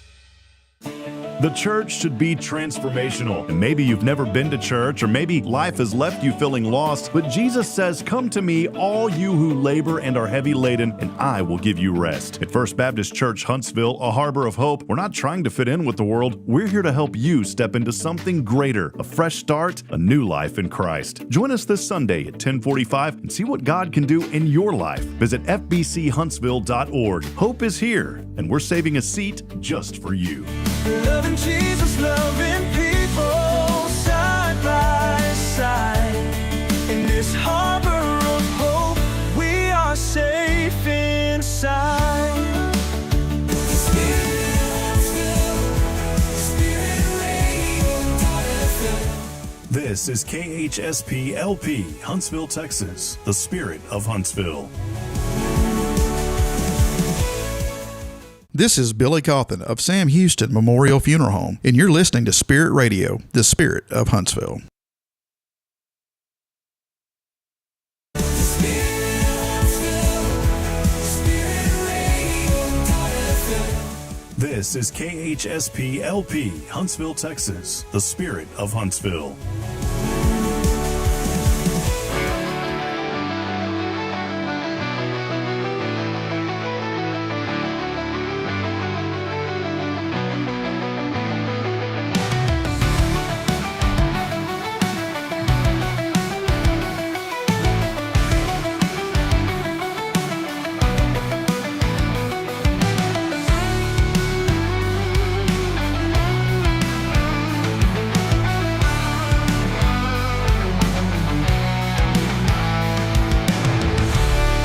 The church should be transformational. And maybe you've never been to church, or maybe life has left you feeling lost, but Jesus says, "Come to me, all you who labor and are heavy laden, and I will give you rest." At First Baptist Church, Huntsville, a harbor of hope, we're not trying to fit in with the world. We're here to help you step into something greater, a fresh start, a new life in Christ. Join us this Sunday at 10:45 and see what God can do in your life. Visit fbchuntsville.org. Hope is here, and we're saving a seat just for you. Loving Jesus, loving people side by side. In this harbor of hope, we are safe inside. This is KHSP LP, Huntsville, Texas, the Spirit of Huntsville. This is Billy Cauthen of Sam Houston Memorial Funeral Home, and you're listening to Spirit Radio, the Spirit of Huntsville. This is KHSP LP, Huntsville, Texas, the Spirit of Huntsville.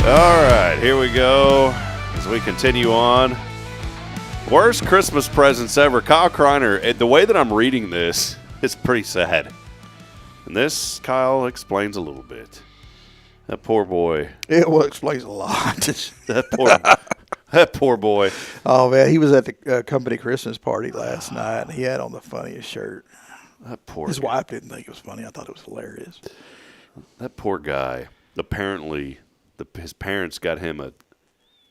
All right, here we go as we continue on. Worst Christmas presents ever. Kyle Kreiner, the way that I'm reading this, it's pretty sad. And this, Kyle explains a little bit. That poor boy. It explains a lot. That poor boy. Oh, man, he was at the company Christmas party last night, and he had on the funniest shirt. That poor His guy. wife didn't think it was funny. I thought it was hilarious. That poor guy. Apparently, his parents got him a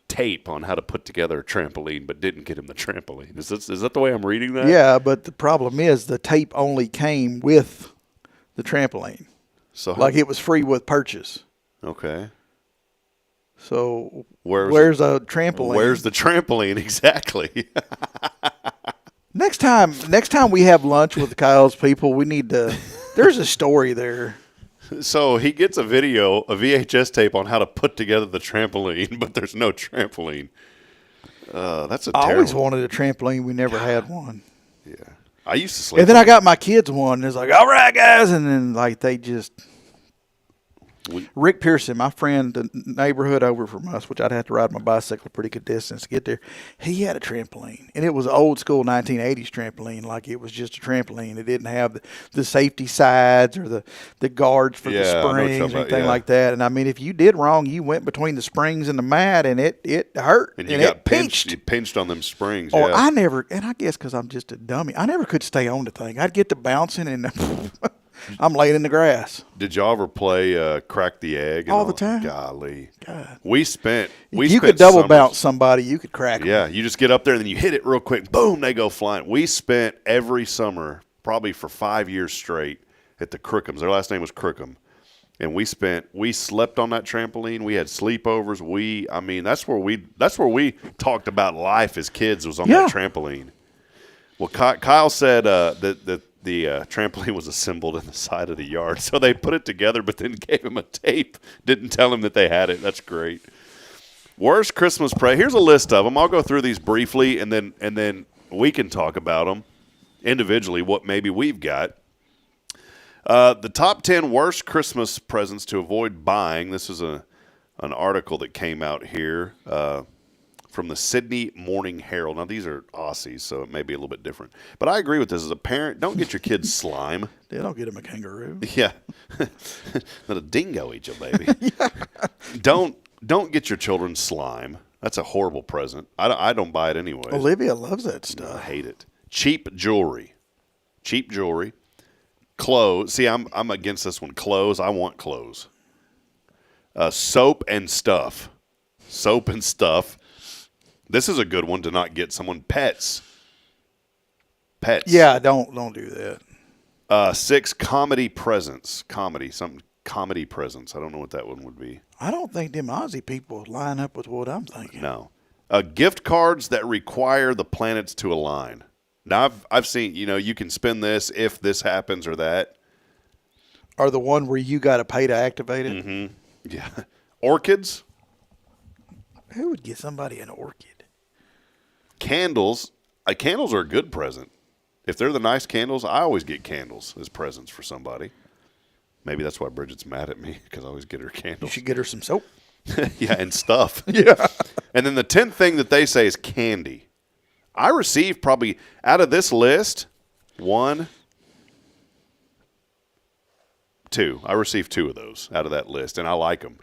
tape on how to put together a trampoline, but didn't get him the trampoline. Is that the way I'm reading that? Yeah, but the problem is the tape only came with the trampoline. So Like it was free with purchase. Okay. So Where's a trampoline? Where's the trampoline exactly? Next time we have lunch with Kyle's people, we need to. There's a story there. So he gets a VHS tape on how to put together the trampoline, but there's no trampoline. That's a terrible. I always wanted a trampoline. We never had one. Yeah, I used to sleep. And then I got my kids one. And it's like, all right, guys, and then like they just. Rick Pearson, my friend, the neighborhood over from us, which I'd have to ride my bicycle a pretty good distance to get there, he had a trampoline. And it was an old school 1980s trampoline, like it was just a trampoline. It didn't have the safety sides or the guards for the springs or anything like that. And I mean, if you did wrong, you went between the springs and the mat, and it hurt. And you got pinched. You pinched on them springs. Or yeah. I never, and I guess because I'm just a dummy, I never could stay on the thing. I'd get to bouncing and I'm laying in the grass. Did y'all ever play Crack the Egg? All the time. Golly. God. We spent could double summers, bounce somebody, you could crack them. Yeah, you just get up there and then you hit it real quick. Boom, they go flying. We spent every summer, probably for 5 years straight, at the Crookhams. Their last name was Crookham. And we slept on that trampoline. We had sleepovers. That's where we talked about life as kids, was on that trampoline. Well, Kyle said that the trampoline was assembled in the side of the yard. So they put it together, but then gave him a tape. Didn't tell him that they had it. That's great. Worst Christmas present. Here's a list of them. I'll go through these briefly, and then we can talk about them individually, what maybe we've got. The top 10 worst Christmas presents to avoid buying. This is an article that came out here from the Sydney Morning Herald. Now, these are Aussies, so it may be a little bit different. But I agree with this. As a parent, don't get your kids slime. They don't get him a kangaroo. Yeah. Let a dingo eat your baby. Don't get your children slime. That's a horrible present. I don't buy it anyway. Olivia loves that stuff. I hate it. Cheap jewelry. Clothes. See, I'm against this one. Clothes. I want clothes. Soap and stuff. This is a good one to not get someone. Pets. pets. Yeah, don't do that. 6, comedy presents. Comedy presents. I don't know what that one would be. I don't think them Aussie people line up with what I'm thinking. No. Gift cards that require the planets to align. Now, I've seen, you can spend this if this happens or that. Or the one where you got to pay to activate it. Mm-hmm. Yeah. Orchids. Who would get somebody an orchid? Candles. Candles are a good present. If they're the nice candles, I always get candles as presents for somebody. Maybe that's why Bridget's mad at me, because I always get her You candles. should get her some soap. Yeah, and stuff. Yeah. And then the 10th thing that they say is candy. I received probably, out of this list, 1, 2. I received 2 of those out of that list, and I like them.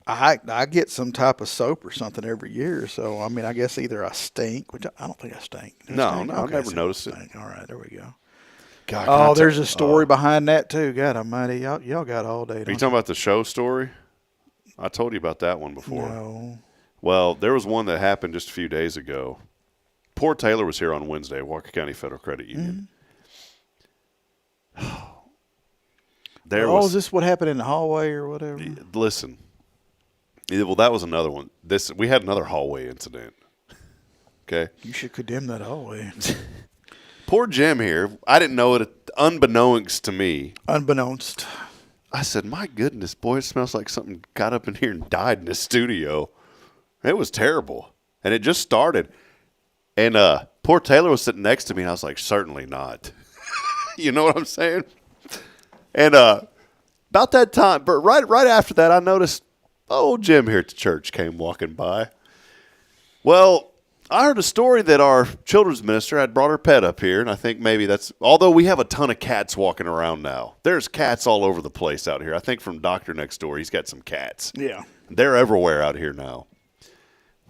I get some type of soap or something every year. So, I mean, I guess either I stink, which I don't think I stink. Do I No, stink? no, I've Okay, never so noticed I it. stink. All right, there we go. God, can I Oh, there's tell- a story behind that, too. God almighty. Y'all got all day. Are you don't talking about the show story? I told you about that one before. No. Well, there was one that happened just a few days ago. Poor Taylor was here on Wednesday, Walker County Federal Credit Union. Is this what happened in the hallway or whatever? Listen. Well, that was another one. We had another hallway incident. Okay. You should condemn that hallway. Poor Jim here. I didn't know it, unbeknownst to me. Unbeknownst. I said, my goodness, boy, it smells like something got up in here and died in the studio. It was terrible. And it just started. And poor Taylor was sitting next to me, and I was like, certainly not. You know what I'm saying? And about that time, but right after that, I noticed old Jim here at the church came walking by. Well, I heard a story that our children's minister had brought her pet up here, and I think maybe although we have a ton of cats walking around now. There's cats all over the place out here. I think from Doctor next door, he's got some cats. Yeah. They're everywhere out here now.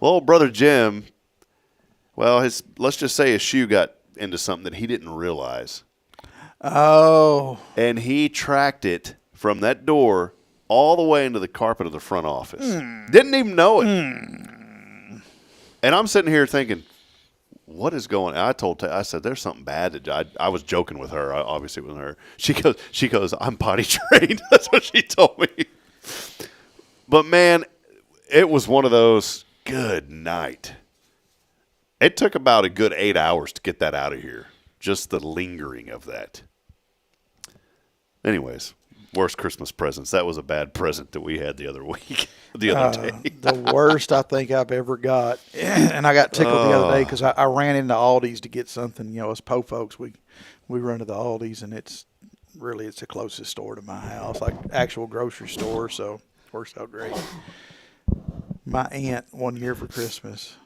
Well, old brother Jim, let's just say his shoe got into something that he didn't realize. Oh. And he tracked it from that door all the way into the carpet of the front office. Didn't even know it. And I'm sitting here thinking, what is going on? I said, there's something bad. I was joking with her. Obviously with her. She goes, I'm potty trained. That's what she told me. But man, it was one of those, good night. It took about a good 8 hours to get that out of here. Just the lingering of that. Anyways, worst Christmas presents. That was a bad present that we had the other week, the other day. The worst I think I've ever got. And I got tickled the other day because I ran into Aldi's to get something. Us Po folks, we run to the Aldi's, and it's the closest store to my house, like actual grocery store, so it works out great. My aunt one year for Christmas,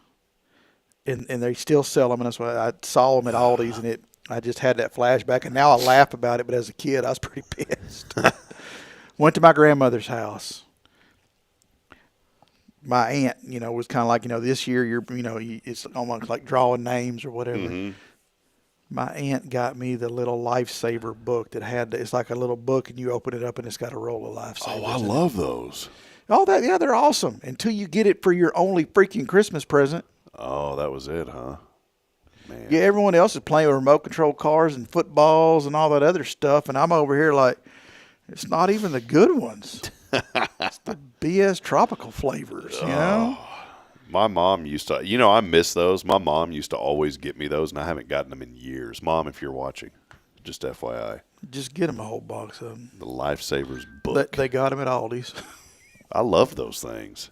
and they still sell them, and that's why I saw them at Aldi's, and I just had that flashback, and now I laugh about it, but as a kid, I was pretty pissed. Went to my grandmother's house. My aunt, was kind of like, this year it's almost like drawing names or whatever. Mm-hmm. My aunt got me the little Lifesaver book that it's like a little book, and you open it up, and it's got a roll of Lifesavers. Oh, I love those. Oh, they're awesome until you get it for your only freaking Christmas present. Oh, that was it, huh? Man. Yeah, everyone else is playing with remote control cars and footballs and all that other stuff, and I'm over here like, it's not even the good ones. It's the BS tropical flavors, My mom used to, I miss those. My mom used to always get me those, and I haven't gotten them in years. Mom, if you're watching, just FYI. Just get them a whole box of them. The Lifesavers book. They got them at Aldi's. I love those things.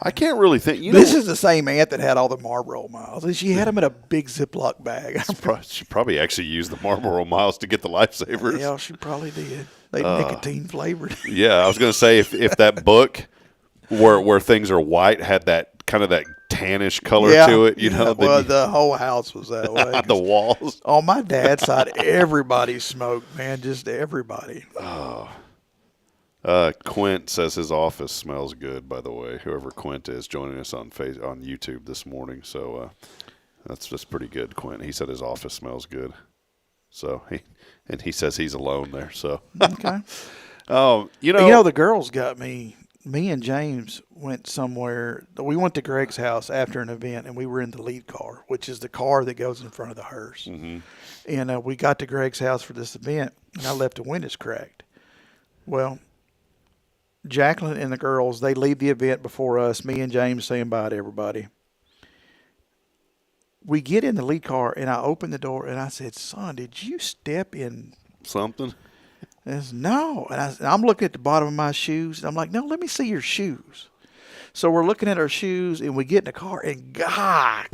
I can't really think. This is the same aunt that had all the Marlboro Miles, and she had them in a big Ziploc bag. She probably actually used the Marlboro Miles to get the Lifesavers. Yeah, she probably did. They nicotine flavored. Yeah, I was going to say if that book where things are white had that kind of that tannish color to it, Well, the whole house was that way. The walls. On my dad's side, everybody smoked, man, just everybody. Quint says his office smells good, by the way. Whoever Quint is joining us on YouTube this morning. So that's pretty good, Quint. He said his office smells good. So he says he's alone there. So Okay. the the girls got me me and James went somewhere. We went to Greg's house after an event, and we were in the lead car, which is the car that goes in front of the hearse. Mm-hmm. And we got to Greg's house for this event, and I left the windows cracked. Well, Jacqueline and the girls, they leave the event before us, me and James saying bye to everybody. We get in the lead car, and I open the door, and I said, son, did you step in Something? And said, no. And I'm looking at the bottom of my shoes, and I'm like, no, let me see your shoes. So we're looking at our shoes, and we get in the car, and God,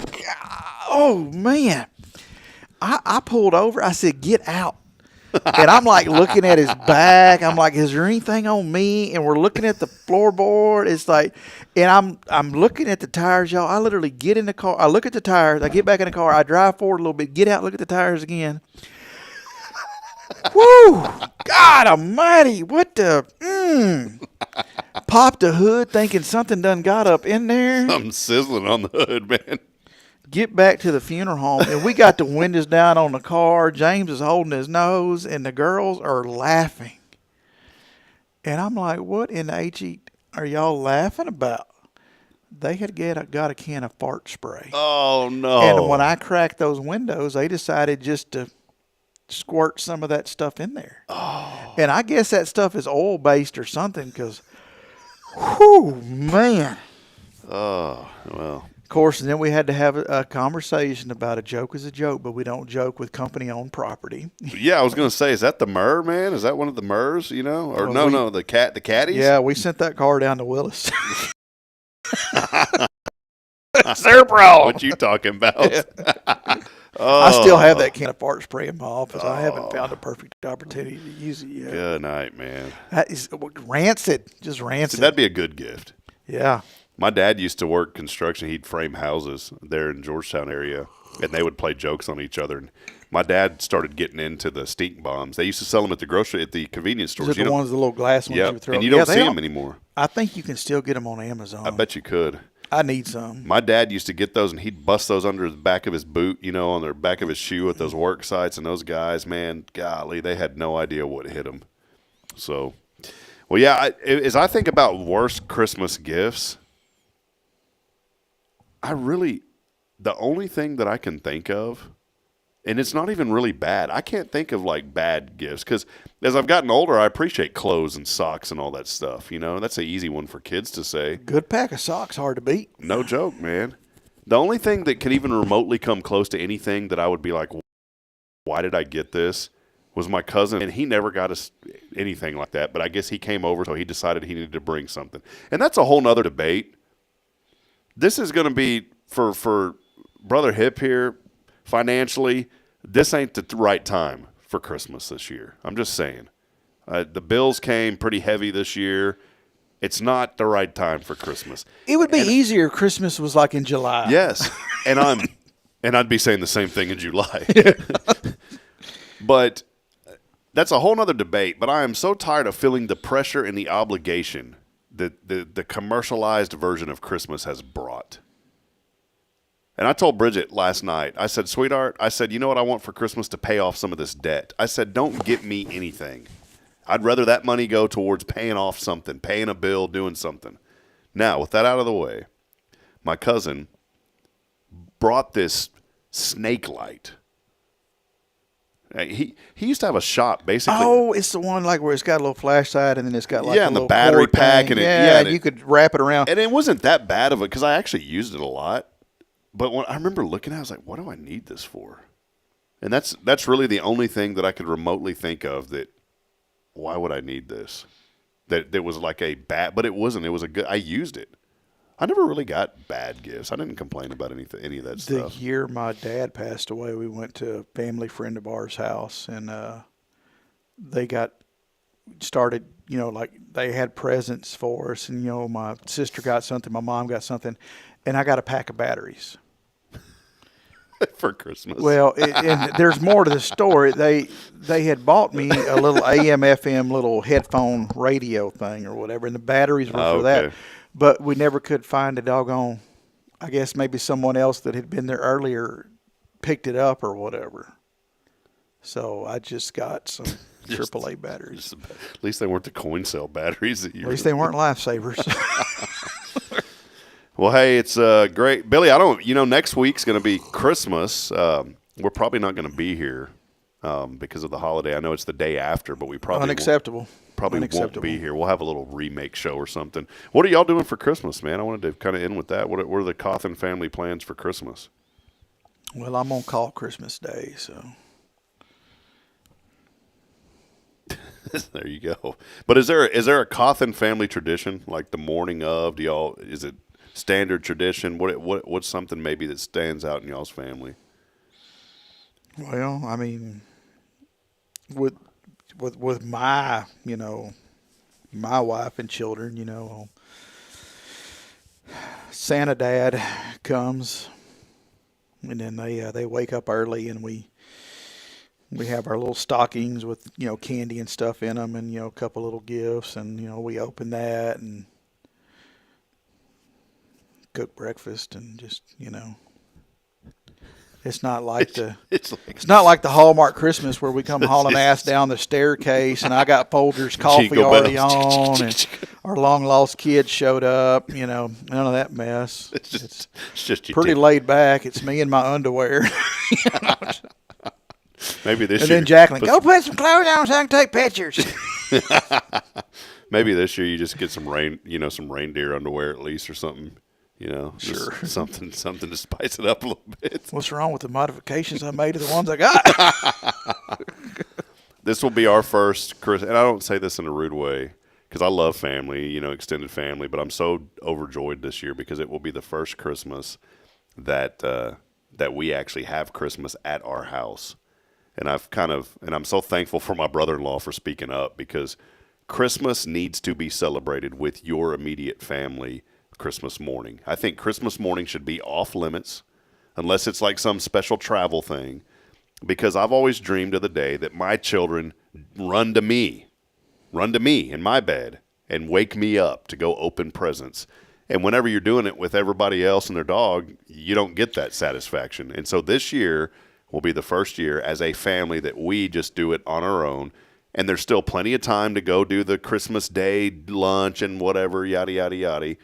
oh, man. I pulled over. I said, get out. And I'm like looking at his back. I'm like, is there anything on me? And we're looking at the floorboard. It's like, and I'm looking at the tires, y'all. I literally get in the car. I look at the tires. I get back in the car. I drive forward a little bit, get out, look at the tires again. Woo! God almighty. What the? Popped the hood thinking something done got up in there. Something sizzling on the hood, man. Get back to the funeral home, and we got the windows down on the car. James is holding his nose, and the girls are laughing. And I'm like, what in the HE are y'all laughing about? They had got a can of fart spray. Oh, no. And when I cracked those windows, they decided just to squirt some of that stuff in there. Oh. And I guess that stuff is oil-based or something because, whew, man. Oh, well. Of course, and then we had to have a conversation about a joke is a joke, but we don't joke with company-owned property. Yeah, I was going to say, is that the Murr, man? Is that one of the Murrs, you know? Or no, the caddies? Yeah, we sent that car down to Willis. Serpro. What you talking about? Yeah. I still have that can of fart spray in my office. I haven't found a perfect opportunity to use it yet. Good night, man. That is rancid, just rancid. See, that'd be a good gift. Yeah. My dad used to work construction. He'd frame houses there in Georgetown area, and they would play jokes on each other. And my dad started getting into the stink bombs. They used to sell them at the convenience stores. Is it the ones, the little glass ones? Yeah, You throw? and you don't see them anymore. I think you can still get them on Amazon. I bet you could. I need some. My dad used to get those, and he'd bust those under the back of his boot, you know, on the back of his shoe at those work sites. And those guys, man, golly, they had no idea what hit them. So, well, yeah, as I think about worst Christmas gifts, the only thing that I can think of, and it's not even really bad, I can't think of like bad gifts because as I've gotten older, I appreciate clothes and socks and all that stuff. You know, that's an easy one for kids to say. Good pack of socks, hard to beat. No joke, man. The only thing that could even remotely come close to anything that I would be like, why did I get this, was my cousin, and he never got us anything like that, but I guess he came over, so he decided he needed to bring something. And that's a whole nother debate. This is going to be, for Brother Hip here, financially, this ain't the right time for Christmas this year. I'm just saying. The bills came pretty heavy this year. It's not the right time for Christmas. It would be easier if Christmas was like in July. Yes. And I'd be saying the same thing in July. But that's a whole nother debate. But I am so tired of feeling the pressure and the obligation that the commercialized version of Christmas has brought. And I told Bridget last night, I said, sweetheart, I said, you know what I want for Christmas to pay off some of this debt? I said, don't get me anything. I'd rather that money go towards paying off something, paying a bill, doing something. Now, with that out of the way, my cousin brought this snake light. He used to have a shop, basically. Oh, it's the one like where it's got a little flashlight and then it's got like a and the little battery cord pack. thing. And and you could wrap it around. And it wasn't that bad of it because I actually used it a lot. But when I remember looking at it, I was like, what do I need this for? And that's really the only thing that I could remotely think of that, why would I need this? That was like a bad, but it wasn't. It was a good, I used it. I never really got bad gifts. I didn't complain about any of that stuff. The year my dad passed away, we went to a family friend of ours' house, and they got started, you know, like they had presents for us, and, you know, my sister got something, my mom got something, and I got a pack of batteries. For Christmas. Well, and there's more to the story. They had bought me a little AM/FM little headphone radio thing or whatever, and the batteries were for that. But we never could find a doggone. I guess maybe someone else that had been there earlier picked it up or whatever. So I just got some AAA batteries. At least they weren't the coin cell batteries that you. At least they weren't lifesavers. Well, hey, it's great, Billy. Next week's going to be Christmas. We're probably not going to be here because of the holiday. I know it's the day after, but we probably Unacceptable. won't be here. We'll have a little remake show or something. What are y'all doing for Christmas, man? I wanted to kind of end with that. What are the Cauthen family plans for Christmas? Well, I'm on call Christmas Day, so. There you go. But is there a Cauthen family tradition, like the morning of? Is it standard tradition? What's something maybe that stands out in y'all's family? Well, I mean, with my, my wife and children, Santa Dad comes, and then they wake up early, and we have our little stockings with candy and stuff in them, and a couple little gifts, and we open that and cook breakfast, and just it's not like it's not like the Hallmark Christmas where we come hauling ass down the staircase and I got Folger's coffee already on and our long lost kids showed up. None of that mess. It's just pretty laid back. It's me in my underwear. Maybe this and year. then Jacqueline, go put some clothes on so I can take pictures. Maybe this year you just get some reindeer underwear at least or something. Sure. Something to spice it up a little bit. What's wrong with the modifications I made to the ones I got? This will be our first Christmas, and I don't say this in a rude way because I love family, extended family, but I'm so overjoyed this year because it will be the first Christmas that we actually have Christmas at our house. And I'm so thankful for my brother-in-law for speaking up because Christmas needs to be celebrated with your immediate family Christmas morning. I think Christmas morning should be off limits unless it's like some special travel thing because I've always dreamed of the day that my children run to me in my bed and wake me up to go open presents. And whenever you're doing it with everybody else and their dog, you don't get that satisfaction. And so this year will be the first year as a family that we just do it on our own. And there's still plenty of time to go do the Christmas Day lunch and whatever, yada, yada, yada.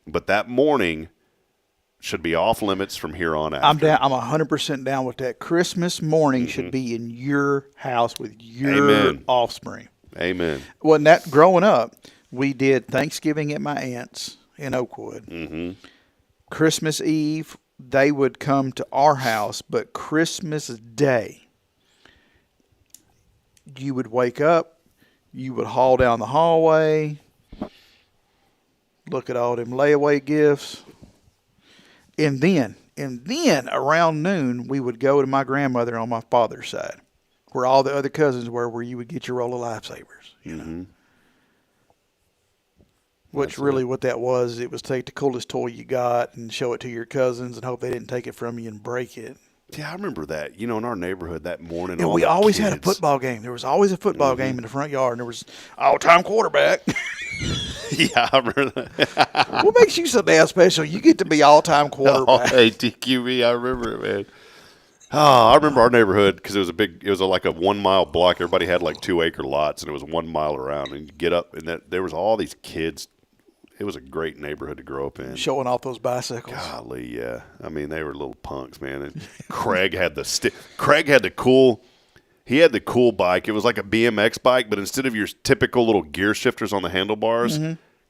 But that morning should be off limits from here on out. I'm 100% down with that. Christmas morning should be in your house with your offspring. Amen. Well, growing up, we did Thanksgiving at my aunt's in Oakwood. Mm-hmm. Christmas Eve, they would come to our house, but Christmas Day, you would wake up, you would haul down the hallway, look at all them layaway gifts, and then around noon, we would go to my grandmother on my father's side, where all the other cousins were, where you would get your roll of lifesavers, Mm-hmm. Which really what that was, it was take the coolest toy you got and show it to your cousins and hope they didn't take it from you and break it. Yeah, I remember that. In our neighborhood that morning. And we always had a football game. There was always a football game in the front yard, and there was all-time quarterback. Yeah, I remember that. What makes you so damn special? You get to be all-time quarterback. Oh, hey, TQB, I remember it, man. Oh, I remember our neighborhood because it was like a 1 mile block. Everybody had like 2 acre lots, and it was 1 mile around. And you get up, and there was all these kids. It was a great neighborhood to grow up in. Showing off those bicycles. Golly, yeah. I mean, they were little punks, man. And Craig had the cool bike. It was like a BMX bike, but instead of your typical little gear shifters on the handlebars,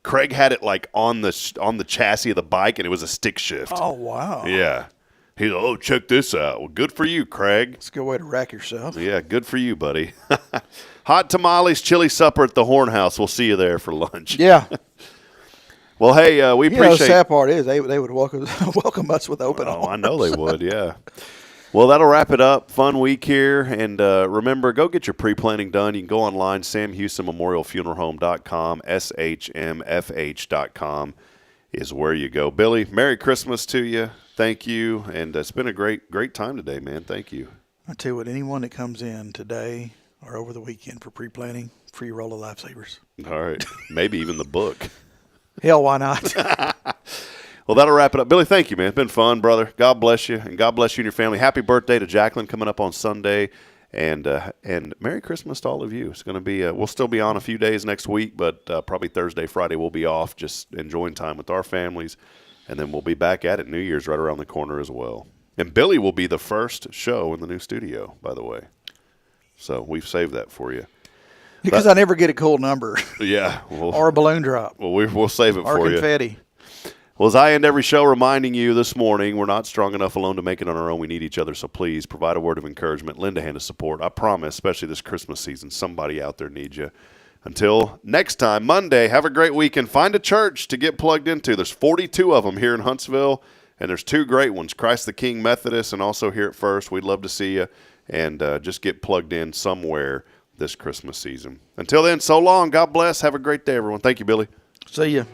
Craig had it like on the chassis of the bike, and it was a stick shift. Oh, wow. Yeah. He's like, oh, check this out. Well, good for you, Craig. It's a good way to rack yourself. Yeah, good for you, buddy. Hot tamales, chili supper at the Horn House. We'll see you there for lunch. Yeah. Well, hey, we appreciate. The sad part is they would welcome us with open arms. Oh, I know they would. Yeah. Well, that'll wrap it up. Fun week here, and remember, go get your pre-planning done. You can go online, SamHoustonMemorialFuneralHome.com, SHMFH.com is where you go. Billy, Merry Christmas to you. Thank you, and it's been a great time today, man. Thank you. I tell you what, anyone that comes in today or over the weekend for pre-planning, free roll of lifesavers. All right, maybe even the book. Hell, why not? Well, that'll wrap it up. Billy, thank you, man. It's been fun, brother. God bless you, and God bless you and your family. Happy birthday to Jacqueline coming up on Sunday. And Merry Christmas to all of you. It's going to be, we'll still be on a few days next week, but probably Thursday, Friday we'll be off, just enjoying time with our families. And then we'll be back at it. New Year's right around the corner as well. And Billy will be the first show in the new studio, by the way. So we've saved that for you. Because I never get a cool number. Yeah. Or a balloon drop. Well, we'll save it or for you. Or confetti. Well, as I end every show reminding you this morning, we're not strong enough alone to make it on our own. We need each other, so please provide a word of encouragement, lend a hand of support. I promise, especially this Christmas season, somebody out there needs you. Until next time, Monday, have a great weekend. Find a church to get plugged into. There's 42 of them here in Huntsville, and there's 2 great ones, Christ the King Methodist and also here at First. We'd love to see you, and just get plugged in somewhere this Christmas season. Until then, so long. God bless. Have a great day, everyone. Thank you, Billy. See ya.